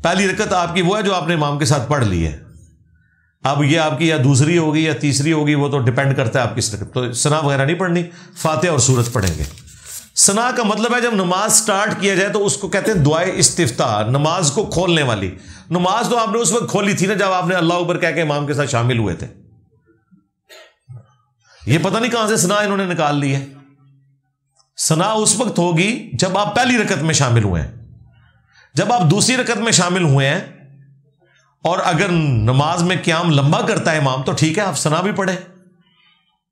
پہلی رکعت آپ کی وہ ہے جو آپ نے امام کے ساتھ پڑھ لی ہے، اب یہ آپ کی یا دوسری ہوگی یا تیسری ہوگی، وہ تو ڈیپینڈ کرتا ہے آپ کس رکعت، تو ثنا وغیرہ نہیں پڑھنی، فاتحہ اور سورت پڑھیں گے۔ ثنا کا مطلب ہے جب نماز سٹارٹ کیا جائے تو اس کو کہتے ہیں دعائے استفتاح، نماز کو کھولنے والی۔ نماز تو آپ نے اس وقت کھولی تھی نا جب آپ نے اللہ اکبر کہہ کے امام کے ساتھ شامل ہوئے تھے۔ یہ پتہ نہیں کہاں سے ثنا انہوں نے نکال لی ہے۔ ثنا اس وقت ہوگی جب آپ پہلی رکعت میں شامل ہوئے ہیں، جب آپ دوسری رکعت میں شامل ہوئے ہیں اور اگر نماز میں قیام لمبا کرتا ہے امام تو ٹھیک ہے، آپ ثنا بھی پڑھیں،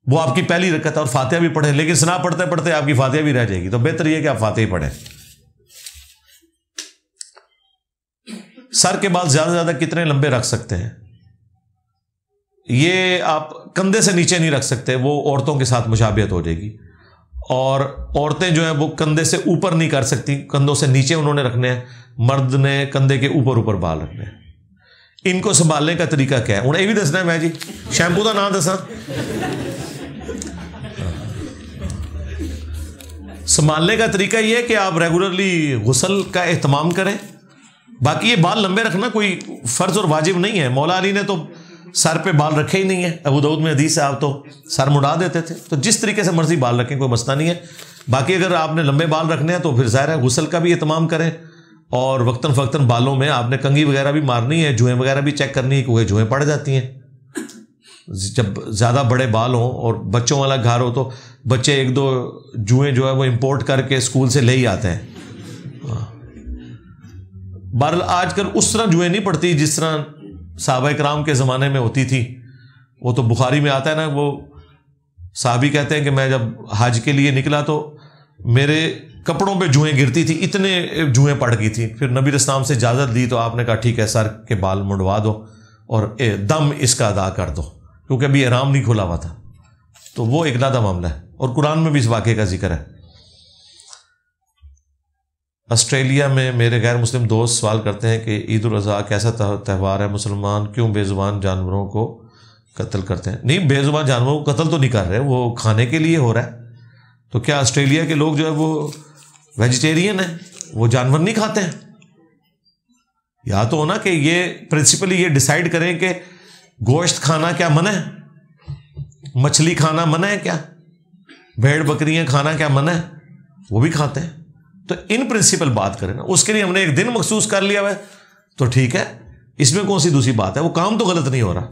وہ آپ کی پہلی رکعت ہے، اور فاتحہ بھی پڑھیں، لیکن ثنا پڑھتے پڑھتے آپ کی فاتحہ بھی رہ جائے گی، تو بہتر یہ کہ آپ فاتحہ ہی پڑھیں۔ سر کے بال زیادہ سے زیادہ کتنے لمبے رکھ سکتے ہیں؟ یہ آپ کندھے سے نیچے نہیں رکھ سکتے، وہ عورتوں کے ساتھ مشابہت ہو جائے گی، اور عورتیں جو ہیں وہ کندھے سے اوپر نہیں کر سکتی، کندھوں سے نیچے انہوں نے رکھنے ہیں، مرد نے کندھے کے اوپر بال رکھنے ہیں۔ ان کو سنبھالنے کا طریقہ کیا ہے؟ انہیں یہ بھی دسنا ہے میں جی، شیمپو کا نام دسا؟ سنبھالنے کا طریقہ یہ ہے کہ آپ ریگولرلی غسل کا اہتمام کریں۔ باقی یہ بال لمبے رکھنا کوئی فرض اور واجب نہیں ہے، مولا علی نے تو سر پہ بال رکھے ہی نہیں ہے، ابو داؤد میں حدیث ہے آپ تو سر مڑا دیتے تھے، تو جس طریقے سے مرضی بال رکھیں کوئی مسئلہ نہیں ہے۔ باقی اگر آپ نے لمبے بال رکھنے ہیں تو پھر ظاہر ہے غسل کا بھی اہتمام کریں، اور وقتاً فوقتاً بالوں میں آپ نے کنگھی وغیرہ بھی مارنی ہے، جوئیں وغیرہ بھی چیک کرنی ہے کیونکہ جوئیں پڑ جاتی ہیں جب زیادہ بڑے بال ہوں، اور بچوں والا گھر ہو تو بچے ایک دو جوئیں جو ہے وہ امپورٹ کر کے اسکول سے لے ہی آتے ہیں۔ بہرحال آج کل اس طرح جوئیں نہیں پڑتی جس طرح صحابہ کرام کے زمانے میں ہوتی تھی، وہ تو بخاری میں آتا ہے نا، وہ صحابی کہتے ہیں کہ میں جب حج کے لیے نکلا تو میرے کپڑوں پہ جوئیں گرتی تھی، اتنے جوئیں پڑ گئی تھی، پھر نبی اسلام سے اجازت دی تو آپ نے کہا ٹھیک ہے سر کے بال منڈوا دو اور دم اس کا ادا کر دو، کیونکہ ابھی احرام نہیں کھلا ہوا تھا، تو وہ ایک علیحدہ معاملہ ہے، اور قرآن میں بھی اس واقعے کا ذکر ہے۔ آسٹریلیا میں میرے غیر مسلم دوست سوال کرتے ہیں کہ عید الاضحیٰ کیسا تہوار ہے، مسلمان کیوں بے زبان جانوروں کو قتل کرتے ہیں؟ نہیں، بے زبان جانوروں کو قتل تو نہیں کر رہے، وہ کھانے کے لیے ہو رہا ہے۔ تو کیا آسٹریلیا کے لوگ جو ہے وہ ویجیٹیرین ہیں، وہ جانور نہیں کھاتے ہیں؟ یا تو ہونا کہ یہ پرنسپلی یہ ڈیسائیڈ کریں کہ گوشت کھانا کیا منع ہے، مچھلی کھانا منع ہے، کیا بھیڑ بکریاں کھانا کیا منع ہے، وہ بھی کھاتے ہیں، تو ان پرنسپل بات کریں نا، اس کے لیے ہم نے ایک دن مخصوص کر لیا ہے تو ٹھیک ہے، اس میں کون سی دوسری بات ہے، وہ کام تو غلط نہیں ہو رہا۔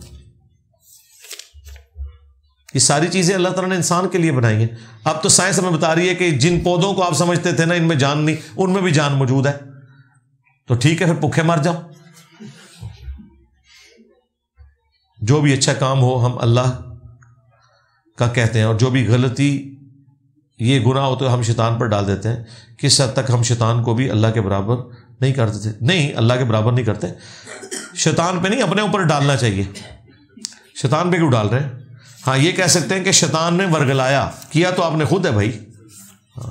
یہ ساری چیزیں اللہ تعالیٰ نے انسان کے لیے بنائی ہیں۔ اب تو سائنس ہمیں بتا رہی ہے کہ جن پودوں کو آپ سمجھتے تھے نا ان میں جان نہیں، ان میں بھی جان موجود ہے، تو ٹھیک ہے پھر بھوکے مر جاؤ۔ جو بھی اچھا کام ہو ہم اللہ کا کہتے ہیں، اور جو بھی غلطی یہ گناہ ہو تو ہم شیطان پر ڈال دیتے ہیں۔ کس حد تک ہم شیطان کو بھی اللہ کے برابر نہیں کرتے تھے؟ نہیں، اللہ کے برابر نہیں کرتے، شیطان پہ نہیں، اپنے اوپر ڈالنا چاہیے۔ شیطان پہ کیوں ڈال رہے ہیں؟ ہاں یہ کہہ سکتے ہیں کہ شیطان نے ورگلایا، کیا تو آپ نے خود ہے بھائی۔ ہاں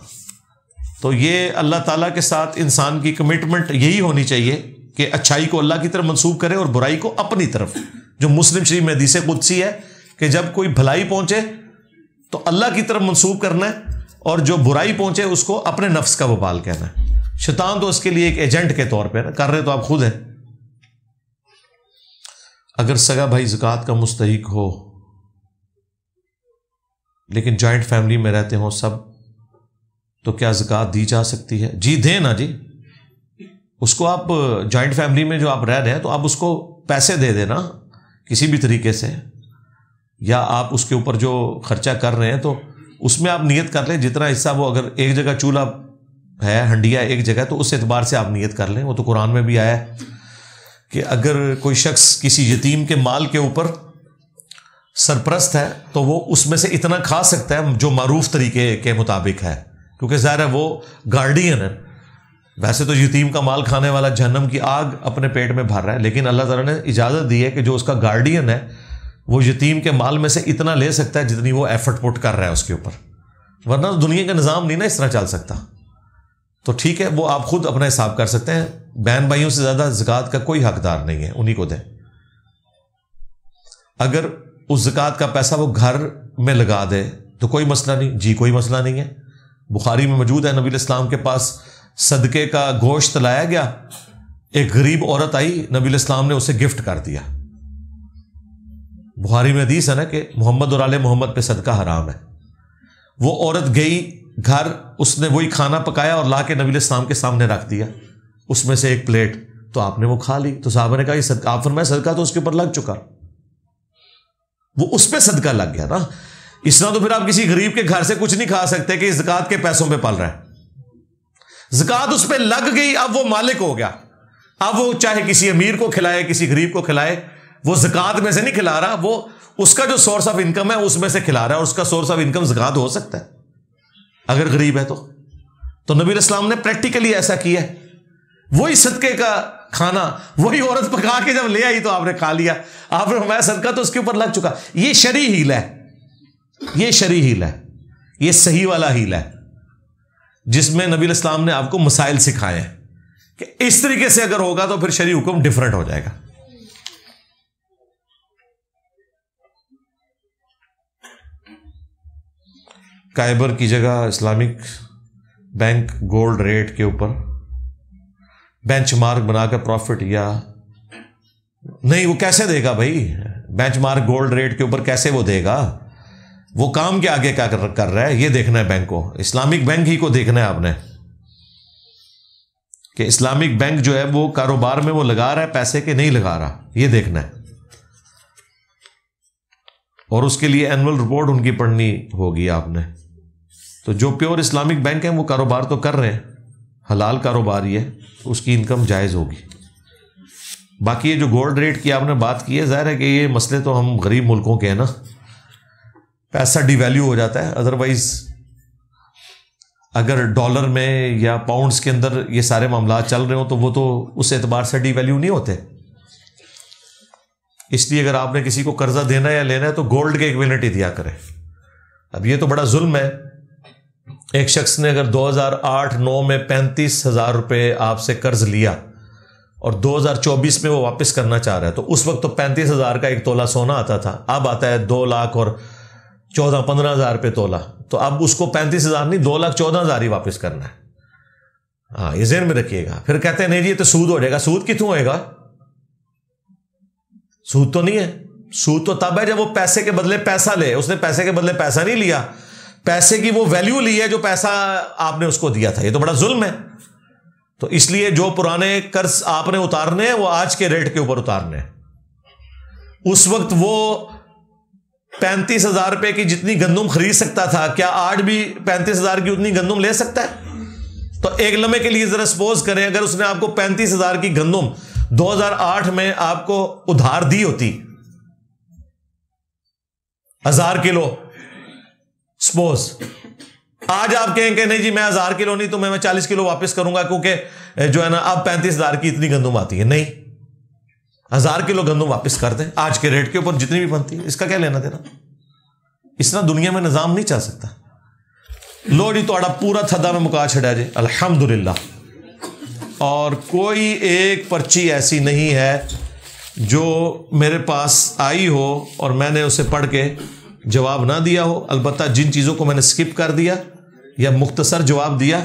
تو یہ اللہ تعالیٰ کے ساتھ انسان کی کمٹمنٹ یہی ہونی چاہیے کہ اچھائی کو اللہ کی طرف منسوب کرے اور برائی کو اپنی طرف، جو مسلم شریف میں حدیث قدسی ہے کہ جب کوئی بھلائی پہنچے تو اللہ کی طرف منسوب کرنا ہے، اور جو برائی پہنچے اس کو اپنے نفس کا وبال کہنا ہے۔ شیطان تو اس کے لیے ایک ایجنٹ کے طور پہ کر رہے تو آپ خود ہیں۔ اگر سگا بھائی زکوٰۃ کا مستحق ہو لیکن جوائنٹ فیملی میں رہتے ہوں سب، تو کیا زکوٰۃ دی جا سکتی ہے؟ جی دیں نا جی، اس کو آپ جوائنٹ فیملی میں جو آپ رہ رہے ہیں تو آپ اس کو پیسے دے دینا کسی بھی طریقے سے، یا آپ اس کے اوپر جو خرچہ کر رہے ہیں تو اس میں آپ نیت کر لیں جتنا حصہ، وہ اگر ایک جگہ چولہا ہے ہنڈیا ایک جگہ تو اس اعتبار سے آپ نیت کر لیں۔ وہ تو قرآن میں بھی آیا ہے کہ اگر کوئی شخص کسی یتیم کے مال کے اوپر سرپرست ہے تو وہ اس میں سے اتنا کھا سکتا ہے جو معروف طریقے کے مطابق ہے، کیونکہ ظاہر ہے وہ گارڈین ہے۔ ویسے تو یتیم کا مال کھانے والا جہنم کی آگ اپنے پیٹ میں بھر رہا ہے، لیکن اللہ تعالیٰ نے اجازت دی ہے کہ جو اس کا گارڈین ہے وہ یتیم کے مال میں سے اتنا لے سکتا ہے جتنی وہ ایفرٹ پٹ کر رہا ہے اس کے اوپر، ورنہ دنیا کا نظام نہیں نا اس طرح چل سکتا۔ تو ٹھیک ہے، وہ آپ خود اپنا حساب کر سکتے ہیں، بہن بھائیوں سے زیادہ زکوٰۃ کا کوئی حقدار نہیں ہے، انہی کو دیں۔ اگر اس زکوٰۃ کا پیسہ وہ گھر میں لگا دے تو کوئی مسئلہ نہیں، جی کوئی مسئلہ نہیں ہے۔ بخاری میں موجود ہے، نبی علیہ السلام کے پاس صدقے کا گوشت لایا گیا، ایک غریب عورت آئی، نبی علیہ السلام نے اسے گفٹ کر دیا۔ بخاری میں حدیث ہے نا کہ محمد اور آل محمد پہ صدقہ حرام ہے۔ وہ عورت گئی گھر، اس نے وہی کھانا پکایا اور لا کے نبی علیہ السلام کے سامنے رکھ دیا، اس میں سے ایک پلیٹ، تو آپ نے وہ کھا لی۔ تو صحابہ نے کہا یہ صدقہ، آپ فرمایا صدقہ تو اس کے اوپر لگ چکا، وہ اس پہ صدقہ لگ گیا نا۔ اس طرح تو پھر آپ کسی غریب کے گھر سے کچھ نہیں کھا سکتے کہ زکوٰۃ کے پیسوں پہ پل رہا ہے، زکوٰۃ اس پہ لگ گئی، اب وہ مالک ہو گیا، اب وہ چاہے کسی امیر کو کھلائے کسی غریب کو کھلائے، وہ زکوٰۃ میں سے نہیں کھلا رہا، وہ اس کا جو سورس آف انکم ہے اس میں سے کھلا رہا ہے، اور اس کا سورس آف انکم زکوٰۃ ہو سکتا ہے اگر غریب ہے تو نبی علیہ السلام نے پریکٹیکلی ایسا کیا ہے۔ وہی صدقے کا کھانا وہی عورت پکا کے جب لے آئی تو آپ نے کھا لیا، آپ نے فرمایا صدقہ تو اس کے اوپر لگ چکا۔ یہ شرعی ہیلا ہے، یہ شرعی ہیلا ہے، یہ صحیح والا ہیلا ہے جس میں نبی علیہ السلام نے آپ کو مسائل سکھائے ہیں کہ اس طریقے سے اگر ہوگا تو پھر شرعی حکم ڈیفرنٹ ہو جائے گا۔ کائبر کی جگہ اسلامک بینک گولڈ ریٹ کے اوپر بینچ مارک بنا کر پروفٹ، یا نہیں وہ کیسے دے گا بھائی؟ بینچ مارک گولڈ ریٹ کے اوپر کیسے وہ دے گا؟ وہ کام کے آگے کیا کر رہا ہے یہ دیکھنا ہے بینک کو، اسلامک بینک ہی کو دیکھنا ہے آپ نے کہ اسلامک بینک جو ہے وہ کاروبار میں وہ لگا رہا ہے پیسے کے نہیں لگا رہا، یہ دیکھنا ہے۔ اور اس کے لیے اینول رپورٹ ان کی پڑھنی ہوگی آپ نے۔ تو جو پیور اسلامک بینک ہیں وہ کاروبار تو کر رہے ہیں، حلال کاروبار ہی ہے، اس کی انکم جائز ہوگی۔ باقی یہ جو گولڈ ریٹ کی آپ نے بات کی ہے، ظاہر ہے کہ یہ مسئلے تو ہم غریب ملکوں کے ہیں نا، پیسہ ڈی ویلیو ہو جاتا ہے، ادروائز اگر ڈالر میں یا پاؤنڈز کے اندر یہ سارے معاملات چل رہے ہوں تو وہ تو اس اعتبار سے ڈی ویلیو نہیں ہوتے۔ اس لیے اگر آپ نے کسی کو قرضہ دینا یا لینا ہے تو گولڈ کے ایکویلنٹ ہی دیا کرے۔ اب یہ تو بڑا ظلم ہے، ایک شخص نے اگر 2008-9 میں 35,000 روپے آپ سے قرض لیا اور 2024 میں وہ واپس کرنا چاہ رہا ہے، تو اس وقت تو 35,000 کا ایک تولہ سونا آتا تھا، اب آتا ہے 2 لاکھ اور 14-15,000 روپے تولہ، تو اب اس کو 35,000 نہیں 2,14,000 ہی واپس کرنا ہے۔ ہاں یہ ذہن میں رکھیے گا۔ پھر کہتے ہیں نہیں جی یہ تو سود ہو جائے گا، سود کتوں ہوئے گا؟ سود تو نہیں ہے، سود تو تب ہے جب وہ پیسے کے بدلے پیسہ لے، اس نے پیسے کے بدلے پیسہ نہیں لیا، پیسے کی وہ ویلیو لی ہے جو پیسہ آپ نے اس کو دیا تھا، یہ تو بڑا ظلم ہے۔ تو اس لیے جو پرانے قرض آپ نے اتارنے ہیں وہ آج کے ریٹ کے اوپر اتارنے ہیں۔ اس وقت وہ 35,000 روپے کی جتنی گندم خرید سکتا تھا، کیا آج بھی 35,000 کی اتنی گندم لے سکتا ہے؟ تو ایک لمحے کے لیے ذرا سپوز کریں اگر اس نے آپ کو 35,000 کی گندم 2008 میں آپ کو ادھار دی ہوتی 1000 کلو، سپوز آج آپ کہیں کہ نہیں جی میں 1000 کلو نہیں تو میں 40 کلو واپس کروں گا کیونکہ جو ہے نا اب 35,000 کی اتنی گندم آتی ہے، نہیں 1000 کلو گندم واپس کر دیں آج کے ریٹ کے اوپر جتنی بھی بنتی ہے، اس کا کیا لینا دینا؟ اس طرح دنیا میں نظام نہیں چل سکتا۔ لو جی تھوڑا پورا تھدا میں مکا چھڑا جی، الحمدللہ اور کوئی ایک پرچی ایسی نہیں ہے جو میرے پاس آئی ہو اور میں نے اسے پڑھ کے جواب نہ دیا ہو. البتہ جن چیزوں کو میں نے سکپ کر دیا یا مختصر جواب دیا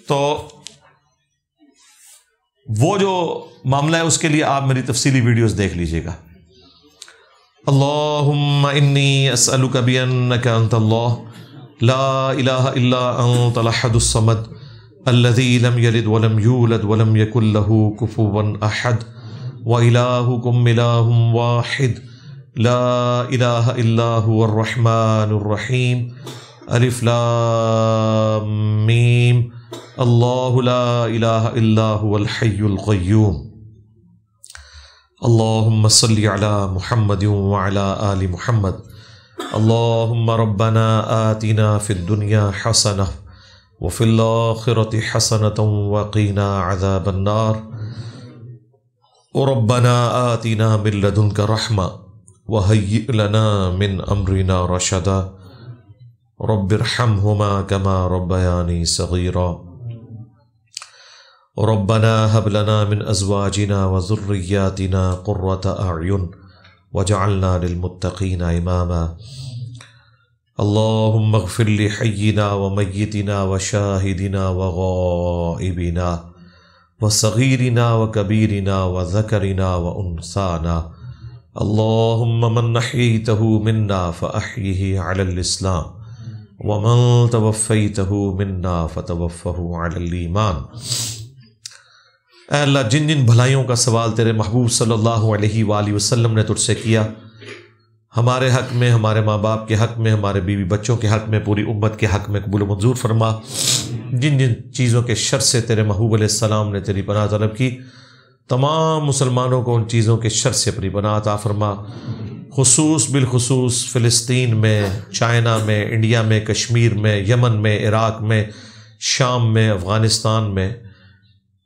تو وہ جو معاملہ ہے اس کے لیے آپ میری تفصیلی ویڈیوز دیکھ لیجئے گا. اللہم انی اسألک بانک انت اللہ لا الہ الا انت الاحد الصمد الذی لم یلد ولم یولد ولم یکن لہ کفوا احد وإلہکم الہ واحد لا الہ الا هو الرحمن الرحیم الف لام میم اللہ لا الہ الا هو الحی القیوم. اللہم صلی علی محمد وعلی آل محمد. اللہم ربنا آتنا فی الدنیا حسنہ وفی الآخرۃ حسنۃ وقنا عذاب النار. ربنا آتنا من لدنک رحمہ وہیئ لنا من امرنا رشدا. رب ارحمہما کما ربیانی صغیرا. ربنا هب لنا من ازواجنا وذرياتنا قرة اعين واجعلنا للمتقين اماما. اللهم اغفر لحينا وميتنا وشاهدنا وغائبنا وصغيرنا وكبيرنا وذكرنا وانثانا. اللهم من احييته منا فاحيه على الاسلام ومن توفيته منا فتوفه على الايمان. اے اللہ جن جن بھلائیوں کا سوال تیرے محبوب صلی اللہ علیہ وآلہ وسلم نے تجھ سے کیا، ہمارے حق میں، ہمارے ماں باپ کے حق میں، ہمارے بیوی بچوں کے حق میں، پوری امت کے حق میں قبول و منظور فرما. جن جن چیزوں کے شر سے تیرے محبوب علیہ السلام نے تیری پناہ طلب کی، تمام مسلمانوں کو ان چیزوں کے شر سے اپنی پناہ عطا فرما. بالخصوص فلسطین میں، چائنا میں، انڈیا میں، کشمیر میں، یمن میں، عراق میں، شام میں، افغانستان میں،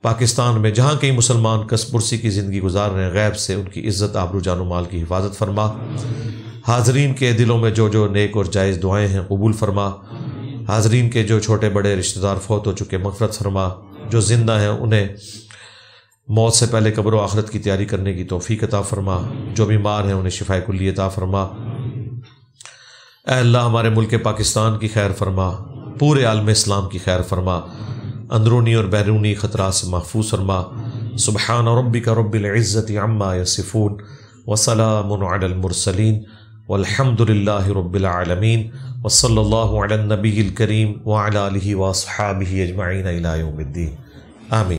پاکستان میں، جہاں کئی مسلمان کس پرسی کی زندگی گزار رہے ہیں، غیب سے ان کی عزت، آبرو، جان و مال کی حفاظت فرما. حاضرین کے دلوں میں جو جو نیک اور جائز دعائیں ہیں قبول فرما. حاضرین کے جو چھوٹے بڑے رشتہ دار فوت ہو چکے مغفرت فرما. جو زندہ ہیں انہیں موت سے پہلے قبر و آخرت کی تیاری کرنے کی توفیق عطا فرما. جو بیمار ہیں انہیں شفائے کلی عطا فرما. اے اللہ ہمارے ملک پاکستان کی خیر فرما، پورے عالم اسلام کی خیر فرما، اندرونی اور بیرونی خطرات سے محفوظ فرما. سبحان ربک رب العزت عما یصفون وسلام علی المرسلین والحمد للہ رب العالمین وصلی اللہ علی النبی الکریم وعلی آلہ واصحابہ اجمعین الی یوم الدین. آمین.